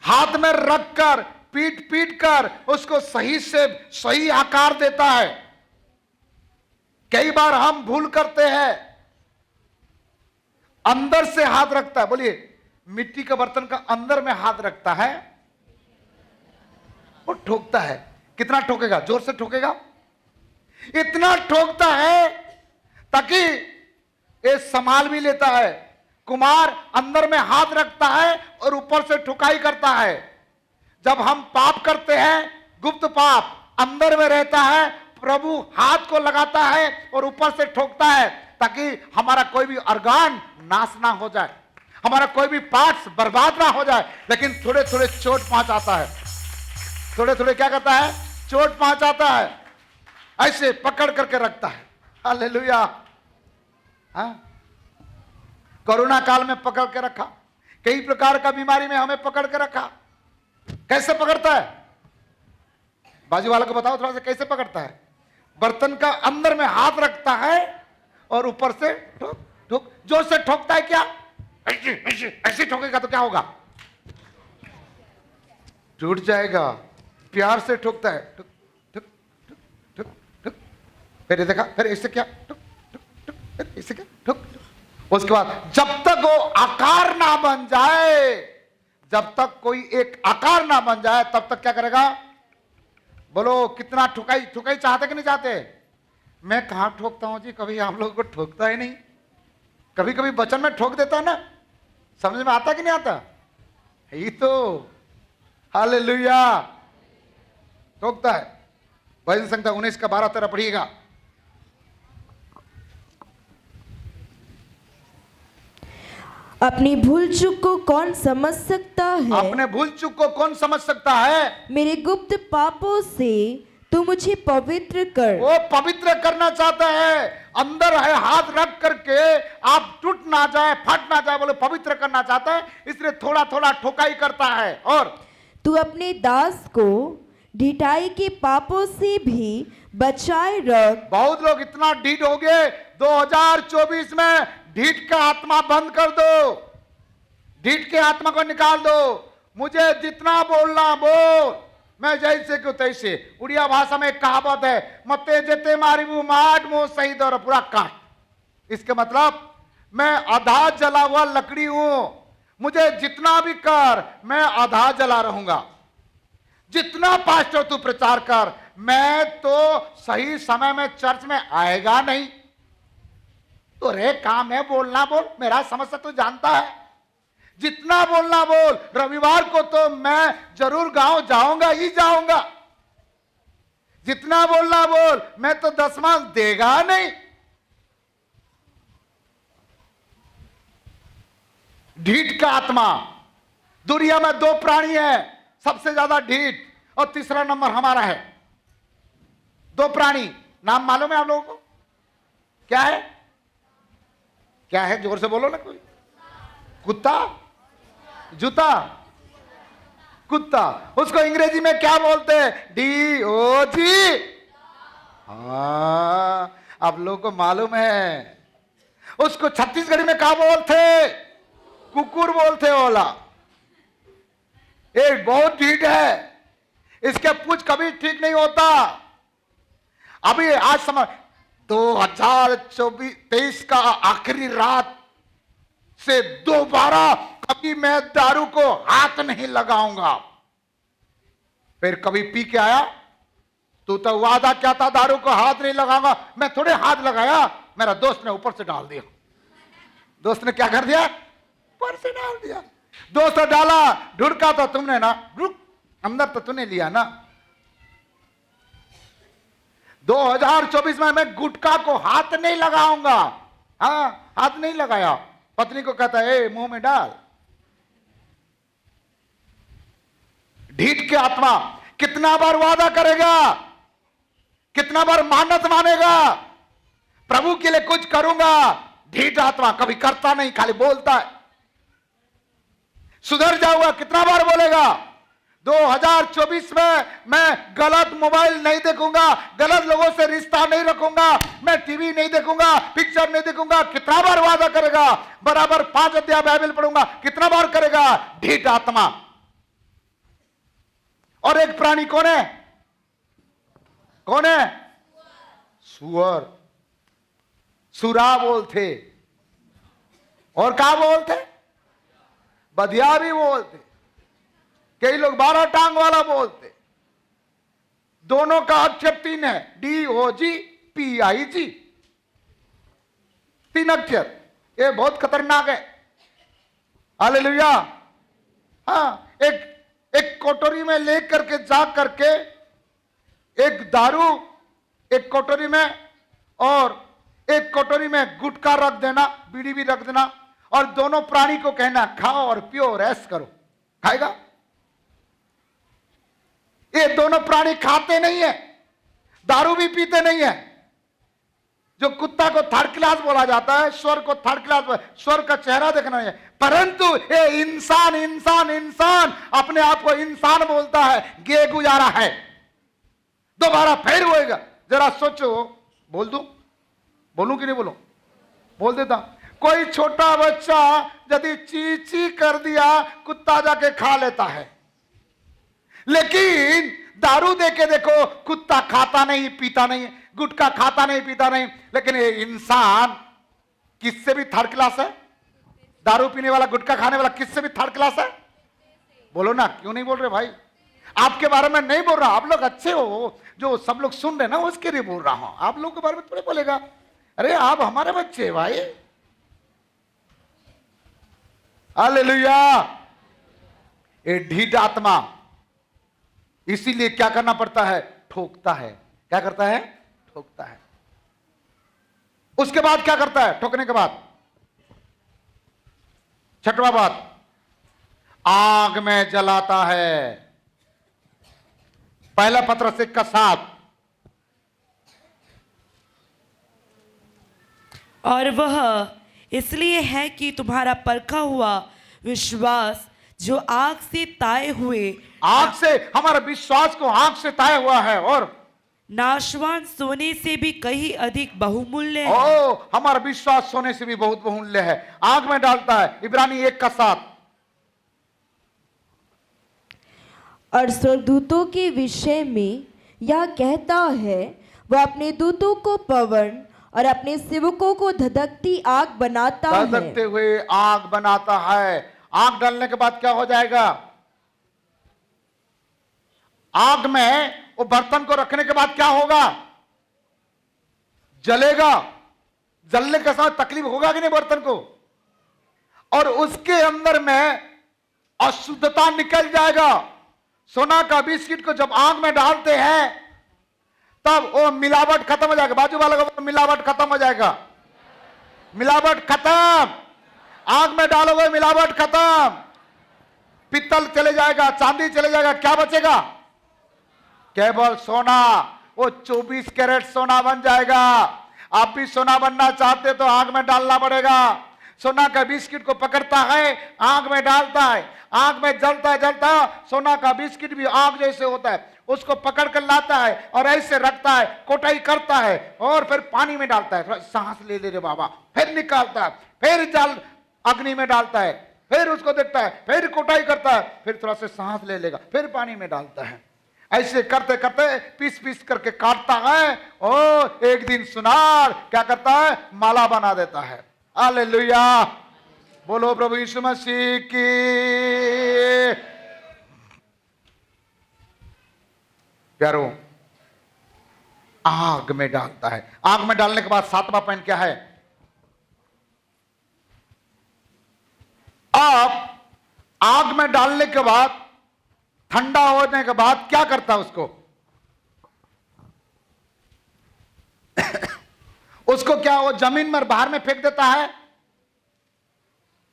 हाथ में रखकर पीट पीट कर उसको सही से सही आकार देता है। कई बार हम भूल करते हैं, अंदर से हाथ रखता है, बोलिए, मिट्टी का बर्तन का अंदर में हाथ रखता है, वो ठोकता है। कितना ठोकेगा, जोर से ठोकेगा, इतना ठोकता है ताकि ये संभाल भी लेता है। कुम्हार अंदर में हाथ रखता है और ऊपर से ठुकाई करता है। जब हम पाप करते हैं, गुप्त पाप अंदर में रहता है, प्रभु हाथ को लगाता है और ऊपर से ठोकता है ताकि हमारा कोई भी organ नाश ना हो जाए, हमारा कोई भी पार्ट्स बर्बाद ना हो जाए, लेकिन थोड़े थोड़े चोट पहुंचाता है। थोड़े थोड़े क्या करता है, चोट पहुंचाता है, ऐसे पकड़ करके रखता है। हालेलुया, हाँ, कोरोना काल में पकड़ के रखा, कई प्रकार का बीमारी में हमें पकड़ के रखा। कैसे पकड़ता है, बाजू वाले को बताओ थोड़ा सा, कैसे पकड़ता है। बर्तन का अंदर में हाथ रखता है और ऊपर से ठोक ठोक, जोर से ठोकता है। क्या ऐसे ऐसे ऐसे ठोकेगा तो क्या होगा, टूट जाएगा। प्यार से ठोकता है, ठुक ठुक ठुक ठुक ठुक, फिर ये देखा, फिर ऐसे क्या, ठुक ठुक ठुक, फिर ऐसे क्या, ठुक ठुक। उसके बाद जब तक वो आकार ना बन जाए, जब तक कोई एक आकार ना बन जाए, तब तक क्या करेगा, बोलो कितना ठुकाई। ठुकाई चाहते कि नहीं चाहते, मैं कहां ठोकता हूं जी, कभी आप लोगों को ठोकता ही नहीं। कभी कभी वचन में ठोक देता है ना, समझ में आता कि नहीं आता, यही तो। हालेलुया, ठोकता है। भजन संहिता 19 का 12-13 पढ़िएगा। अपनी भूल चूक को कौन समझ सकता है, अपने भूल चूक को कौन समझ सकता है। मेरे गुप्त पापों से तू मुझे पवित्र कर। वो पवित्र करना चाहता है, अंदर है हाथ रख करके आप टूट ना जाए, फट ना जाए, बोले पवित्र करना चाहता है, इसलिए थोड़ा थोड़ा ठोकाई करता है। और तू अपने दास को ढिठाई के पापों से भी बचाए रख। बहुत लोग इतना ढीठ हो गए, 2024 में ढीठ का आत्मा बंद कर दो, ढीठ के आत्मा को निकाल दो। मुझे जितना बोलना बोल, मैं जैसे क्यों तैसे। उड़िया भाषा में एक कहावत है, मते जेते मारी मुंह माट मुंह सही दौर पूरा काट। इसके मतलब मैं आधा जला हुआ लकड़ी हूं, मुझे जितना भी कर मैं आधा जला रहूंगा। जितना पास्टर तू प्रचार कर, मैं तो सही समय में चर्च में आएगा नहीं। तो रे काम है बोलना बोल, मेरा समस्या तो जानता है। जितना बोलना बोल, रविवार को तो मैं जरूर गांव जाऊंगा ही जाऊंगा। जितना बोलना बोल, मैं तो दसवां देगा नहीं। ढीठ का आत्मा। दुनिया में दो प्राणी है सबसे ज्यादा ढीठ, और तीसरा नंबर हमारा है। दो प्राणी, नाम मालूम है आप लोगों को, क्या है क्या है, जोर से बोलो ना कोई। कुत्ता, जूता, कुत्ता। उसको अंग्रेजी में क्या बोलते हैं? DOG। हाँ, आप लोगों को मालूम है। उसको छत्तीसगढ़ी में क्या बोलते? कुकुर बोलते ओला। एक बहुत ढीठ है, इसके पूछ कभी ठीक नहीं होता। अभी आज समझ 2023 का आखिरी रात से दोबारा कभी मैं दारू को हाथ नहीं लगाऊंगा। फिर कभी पी के आया, तू तो वादा क्या था दारू को हाथ नहीं लगाऊंगा। मैं थोड़े हाथ लगाया, मेरा दोस्त ने ऊपर से डाल दिया। दोस्त ने क्या कर दिया? ऊपर से डाल दिया। दोस्त ने डाला, ढुड़का तो तुमने ना, रुक, अंदर तो तूने लिया ना। 2024 में मैं गुटखा को हाथ नहीं लगाऊंगा। हाँ, हाथ नहीं लगाया। पत्नी को कहता है, मुंह में डाल। ढीठ के आत्मा कितना बार वादा करेगा, कितना बार मानत मानेगा, प्रभु के लिए कुछ करूंगा। ढीठ आत्मा कभी करता नहीं, खाली बोलता है। सुधर जाऊंगा कितना बार बोलेगा। 2024 में मैं गलत मोबाइल नहीं देखूंगा, गलत लोगों से रिश्ता नहीं रखूंगा, मैं टीवी नहीं देखूंगा, पिक्चर नहीं देखूंगा। कितना बार वादा करेगा। बराबर 5 अध्याय बाइबल पढ़ूंगा, कितना बार करेगा। ढीठ आत्मा। और एक प्राणी कौन है? कौन है? सुअर। सुरा बोलते, और क्या बोलते? बधिया भी बोलते। कई लोग 12 टांग वाला बोलते। दोनों का अक्षर 3 है, DOGPIG, 3 अक्षर। ये बहुत खतरनाक है। हालेलुया। हाँ, एक कटोरी में ले करके जा करके एक दारू एक कटोरी में, और एक कटोरी में गुटखा रख देना, बीड़ी भी रख देना, और दोनों प्राणी को कहना खाओ और पियो और ऐश करो। खाएगा? ये दोनों प्राणी खाते नहीं है, दारू भी पीते नहीं है। जो कुत्ता को थर्ड क्लास बोला जाता है, स्वर को थर्ड क्लास, स्वर का चेहरा देखना नहीं है। परंतु ये इंसान इंसान इंसान अपने आप को इंसान बोलता है, गे गुजारा है। दोबारा फिर होएगा। जरा सोचो, बोल दूं? बोलूं कि नहीं बोलूं? बोल देता। कोई छोटा बच्चा यदि ची ची कर दिया, कुत्ता जाके खा लेता है। लेकिन दारू दे के देखो, कुत्ता खाता नहीं, पीता नहीं, गुटखा खाता नहीं, पीता नहीं। लेकिन ये इंसान किससे भी थर्ड क्लास है? दारू पीने वाला, गुटखा खाने वाला किससे भी थर्ड क्लास है? बोलो ना, क्यों नहीं बोल रहे भाई? आपके बारे में नहीं बोल रहा, आप लोग अच्छे हो, जो सब लोग सुन रहे ना उसके लिए बोल रहा हूं। आप लोग के बारे में थोड़े बोलेगा। अरे आप हमारे बच्चे हैं भाई। हालेलुया। ये ढीठ आत्मा इसीलिए क्या करना पड़ता है? ठोकता है। क्या करता है? ठोकता है। उसके बाद क्या करता है? ठोकने के बाद 6वां बात, आग में जलाता है। पहला पत्रस 1:7। और वह इसलिए है कि तुम्हारा परखा हुआ विश्वास जो आग से ताए हुए, आग से, हमारा विश्वास को आग से ताया हुआ है, और नाशवान सोने से भी कहीं अधिक बहुमूल्य है। ओ, हमारा विश्वास सोने से भी बहुत बहुमूल्य है। आग में डालता है। इब्रानी 1:7। और स्वर्गदूतों के विषय में यह कहता है, वह अपने दूतों को पवन और अपने सेवकों को धधकती आग बनाता है। धधकते हुए आग बनाता है। आग डालने के बाद क्या हो जाएगा? आग में वो बर्तन को रखने के बाद क्या होगा? जलेगा। जलने के समय तकलीफ होगा कि नहीं बर्तन को? और उसके अंदर में अशुद्धता निकल जाएगा। सोना का बिस्किट को जब आग में डालते हैं तब वो मिलावट खत्म हो जाएगा। बाजू वाला को मिलावट खत्म हो जाएगा। मिलावट खत्म। आग में डालोगे मिलावट खत्म। पित्तल चले जाएगा, चांदी चले जाएगा, क्या बचेगा? केवल सोना। वो 24 कैरेट सोना बन जाएगा। आप भी सोना बनना चाहते तो आग में डालना पड़ेगा। सोना का बिस्किट को पकड़ता है, आग में डालता है, आग में जलता जलता सोना का बिस्किट भी आग जैसे होता है, उसको पकड़ कर लाता है और ऐसे रखता है, कोटाई करता है और फिर पानी में डालता है, सांस ले ले रे बाबा, फिर निकालता है, फिर जल अग्नि में डालता है, फिर उसको देखता है, फिर कोटाई करता है, फिर थोड़ा सा सांस ले लेगा, फिर पानी में डालता है। ऐसे करते करते पीस पीस करके काटता है और एक दिन सुनार क्या करता है, माला बना देता है। हालेलुया, बोलो प्रभु यीशु मसीह की। प्यारो, आग में डालता है। आग में डालने के बाद 7वां पॉइंट क्या है? आप आग में डालने के बाद, ठंडा होने के बाद क्या करता है उसको? उसको क्या वो जमीन में बाहर में फेंक देता है?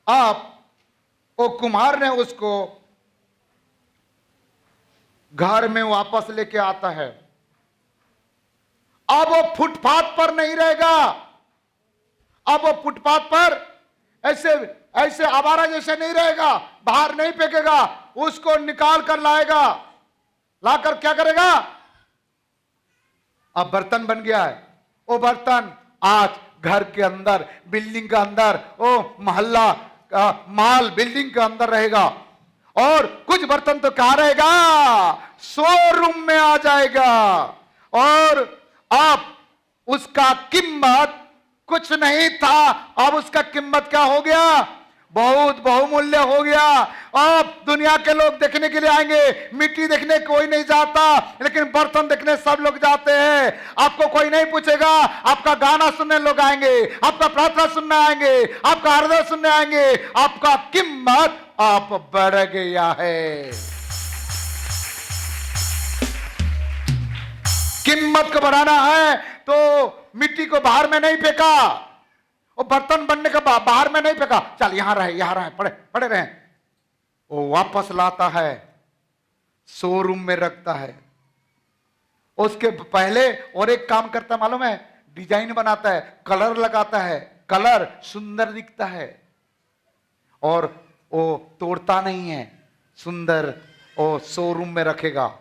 आप वो कुम्हार ने उसको घर में वापस लेके आता है। अब वो फुटपाथ पर नहीं रहेगा, अब वो फुटपाथ पर ऐसे ऐसे आवारा जैसे नहीं रहेगा, बाहर नहीं फेंकेगा, उसको निकाल कर लाएगा। लाकर क्या करेगा? अब बर्तन बन गया है। वो बर्तन आज घर के अंदर, बिल्डिंग के अंदर, ओ मोहल्ला माल बिल्डिंग के अंदर रहेगा। और कुछ बर्तन तो कहां रहेगा? शोरूम में आ जाएगा। और अब उसका कीमत कुछ नहीं था, अब उसका कीमत क्या हो गया? बहुत बहुमूल्य हो गया। अब दुनिया के लोग देखने के लिए आएंगे। मिट्टी देखने कोई नहीं जाता, लेकिन बर्तन देखने सब लोग जाते हैं। आपको कोई नहीं पूछेगा, आपका गाना सुनने लोग आएंगे, आपका प्रार्थना सुनने आएंगे, आपका हृदय सुनने आएंगे। आपका कीमत आप बढ़ गया है। कीमत को बढ़ाना है तो मिट्टी को बाहर में नहीं फेंका, वो बर्तन बनने का बाहर में नहीं फेंका, चल यहां रहे पड़े पड़े रहे। वो वापस लाता है, शोरूम में रखता है। उसके पहले और एक काम करता है मालूम है? डिजाइन बनाता है, कलर लगाता है, कलर सुंदर दिखता है। और वो तोड़ता नहीं है, सुंदर वो शोरूम में रखेगा।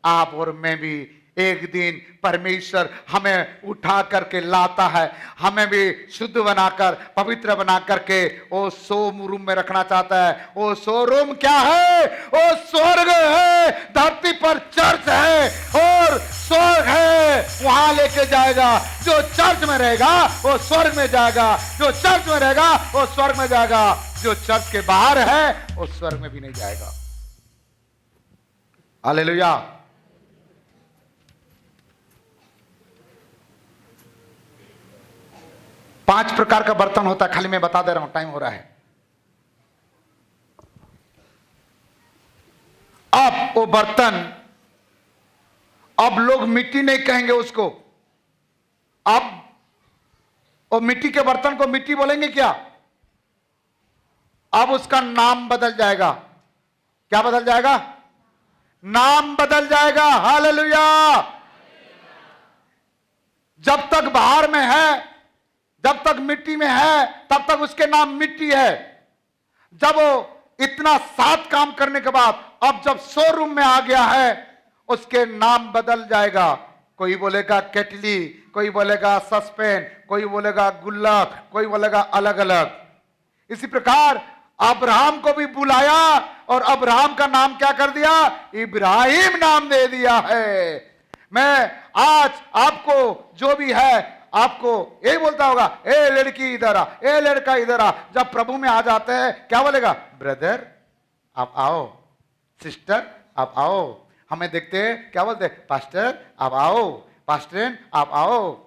आप और मैं भी एक दिन परमेश्वर हमें उठा करके लाता है, हमें भी शुद्ध बनाकर, पवित्र बना करके वो शोरूम में रखना चाहता है। वो शोरूम क्या है? वो स्वर्ग है, धरती पर चर्च है और स्वर्ग है, वहां लेके जाएगा। जो चर्च में रहेगा वो स्वर्ग में जाएगा, जो चर्च में रहेगा वो स्वर्ग में जाएगा, जो चर्च के बाहर है वो स्वर्ग में भी नहीं जाएगा। हालेलुया। पांच प्रकार का बर्तन होता है, खाली मैं बता दे रहा हूं, टाइम हो रहा है। अब वो बर्तन, अब लोग मिट्टी नहीं कहेंगे उसको, अब वो मिट्टी के बर्तन को मिट्टी बोलेंगे क्या? अब उसका नाम बदल जाएगा। क्या बदल जाएगा? नाम बदल जाएगा। हालेलुया। जब तक बाहर में है, जब तक मिट्टी में है, तब तक उसके नाम मिट्टी है। जब वो इतना 7 काम करने के बाद अब जब शोरूम में आ गया है, उसके नाम बदल जाएगा। कोई बोलेगा केटली, कोई बोलेगा सस्पेन, कोई बोलेगा गुल्लक, कोई बोलेगा अलग अलग। इसी प्रकार अब्राहम को भी बुलाया और अब्राहम का नाम क्या कर दिया? इब्राहिम नाम दे दिया है। मैं आज आपको जो भी है, आपको यही बोलता होगा, ए लड़की इधर आ, ए लड़का इधर आ। जब प्रभु में आ जाते हैं क्या बोलेगा? ब्रदर आप आओ, सिस्टर आप आओ। हमें देखते हैं क्या बोलते हैं? पास्टर आप आओ, पास्टरन आप आओ।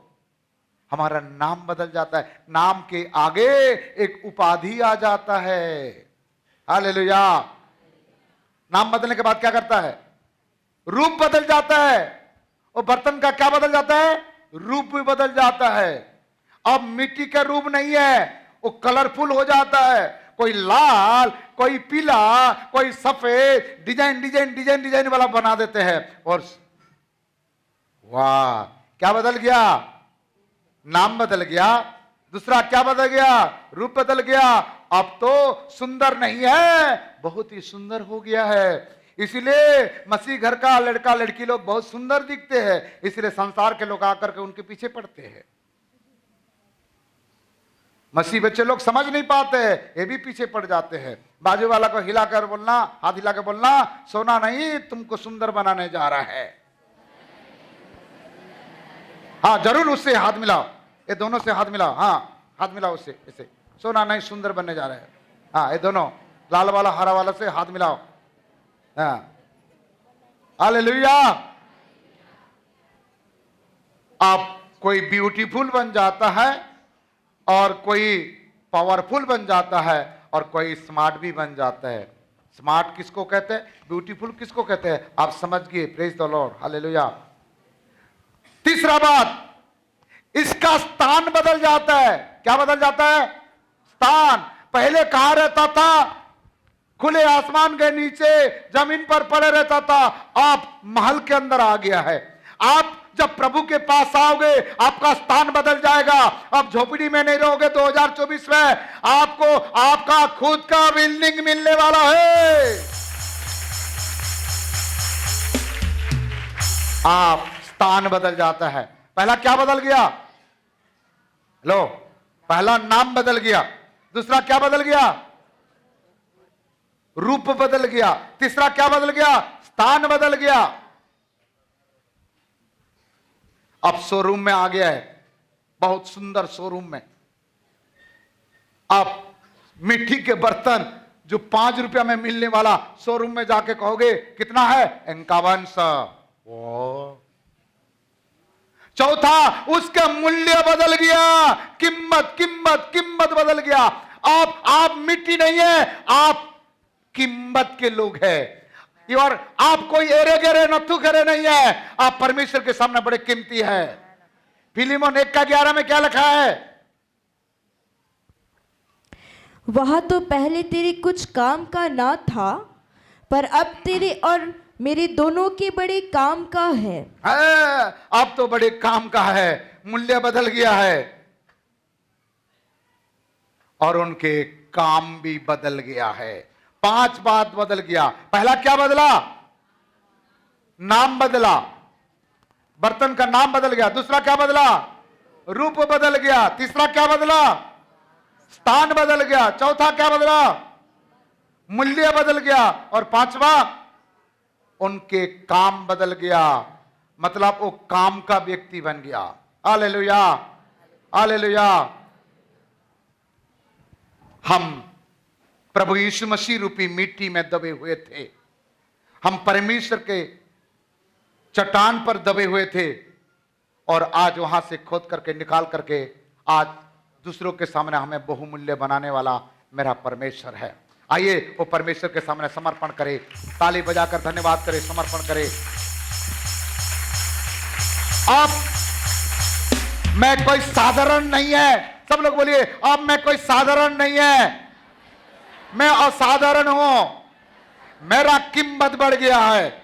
हमारा नाम बदल जाता है। नाम के आगे एक उपाधि आ जाता है। हालेलुया। नाम बदलने के बाद क्या करता है? रूप बदल जाता है। और बर्तन का क्या बदल जाता है? रूप भी बदल जाता है। अब मिट्टी का रूप नहीं है, वो कलरफुल हो जाता है। कोई लाल, कोई पीला, कोई सफेद, डिजाइन डिजाइन डिजाइन डिजाइन वाला बना देते हैं। और वाह, क्या बदल गया? नाम बदल गया। दूसरा क्या बदल गया? रूप बदल गया। अब तो सुंदर नहीं है, बहुत ही सुंदर हो गया है। इसीलिए मसीह घर का लड़का लड़की लोग बहुत सुंदर दिखते हैं, इसलिए संसार के लोग आकर के उनके पीछे पड़ते हैं। मसीह बच्चे लोग समझ नहीं पाते हैं, ये भी पीछे पड़ जाते हैं। बाजू वाला को हिलाकर बोलना, हाथ हिला के बोलना, सोना नहीं तुमको सुंदर बनाने जा रहा है। हाँ जरूर उससे हाथ मिलाओ, ये दोनों से हाथ मिलाओ। हाँ हाथ मिलाओ उससे, इसे सोना नहीं सुंदर बनने जा रहा है। हाँ ये दोनों, लाल वाला हरा वाला से हाथ मिलाओ। हाँ हालेलुया। आप कोई ब्यूटीफुल बन जाता है और कोई पावरफुल बन जाता है और कोई स्मार्ट भी बन जाता है। स्मार्ट किसको कहते हैं, ब्यूटीफुल किसको कहते हैं, आप समझ गए। Praise the Lord, hallelujah. तीसरा बात, इसका स्थान बदल जाता है। क्या बदल जाता है? स्थान। पहले कहां रहता था? खुले आसमान के नीचे जमीन पर पड़े रहता था, आप महल के अंदर आ गया है। आप जब प्रभु के पास आओगे आपका स्थान बदल जाएगा। अब झोपड़ी में नहीं रहोगे। 2024 में आपको आपका खुद का बिल्डिंग मिलने वाला है। आप स्थान बदल जाता है। पहला क्या बदल गया? लो, पहला नाम बदल गया। दूसरा क्या बदल गया? रूप बदल गया। तीसरा क्या बदल गया? स्थान बदल गया। अब शोरूम में आ गया है, बहुत सुंदर शोरूम में। आप मिट्टी के बर्तन जो 5 रुपया में मिलने वाला, शोरूम में जाके कहोगे कितना है? 5100। चौथा, उसका मूल्य बदल गया। कीमत कीमत कीमत बदल गया। आप मिट्टी नहीं है, आप कीमत के लोग हैं। और आप कोई एरे गेरे नथु करे नहीं है, आप परमेश्वर के सामने बड़े कीमती है। फिलिमोन 1:11 में क्या लिखा है? वह तो पहले तेरे कुछ काम का ना था, पर अब तेरे और मेरे दोनों के बड़े काम का है। अब तो बड़े काम का है। मूल्य बदल गया है और उनके काम भी बदल गया है। 5 बात बदल गया। पहला क्या बदला? नाम बदला, बर्तन का नाम बदल गया। दूसरा क्या बदला? रूप बदल गया। तीसरा क्या बदला? स्थान बदल गया। चौथा क्या बदला? मूल्य बदल गया। और 5वां, उनके काम बदल गया। मतलब वो काम का व्यक्ति बन गया। Hallelujah, hallelujah. हम प्रभु यीशु मसीह रूपी मिट्टी में दबे हुए थे। हम परमेश्वर के चट्टान पर दबे हुए थे और आज वहां से खोद करके निकाल करके आज दूसरों के सामने हमें बहुमूल्य बनाने वाला मेरा परमेश्वर है। आइए वो परमेश्वर के सामने समर्पण करें, ताली बजाकर धन्यवाद करें, समर्पण करें। अब मैं कोई साधारण नहीं है। सब लोग बोलिए, अब मैं कोई साधारण नहीं है, मैं असाधारण हूं। मेरा कीमत बढ़ गया है।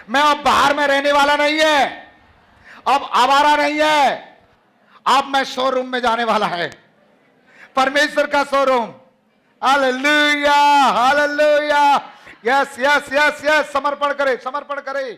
मैं अब बाहर में रहने वाला नहीं है, अब आवारा नहीं है। अब मैं शोरूम में जाने वाला है, परमेश्वर का showroom. Hallelujah, hallelujah. Yes yes yes yes. समर्पण करें, समर्पण करें।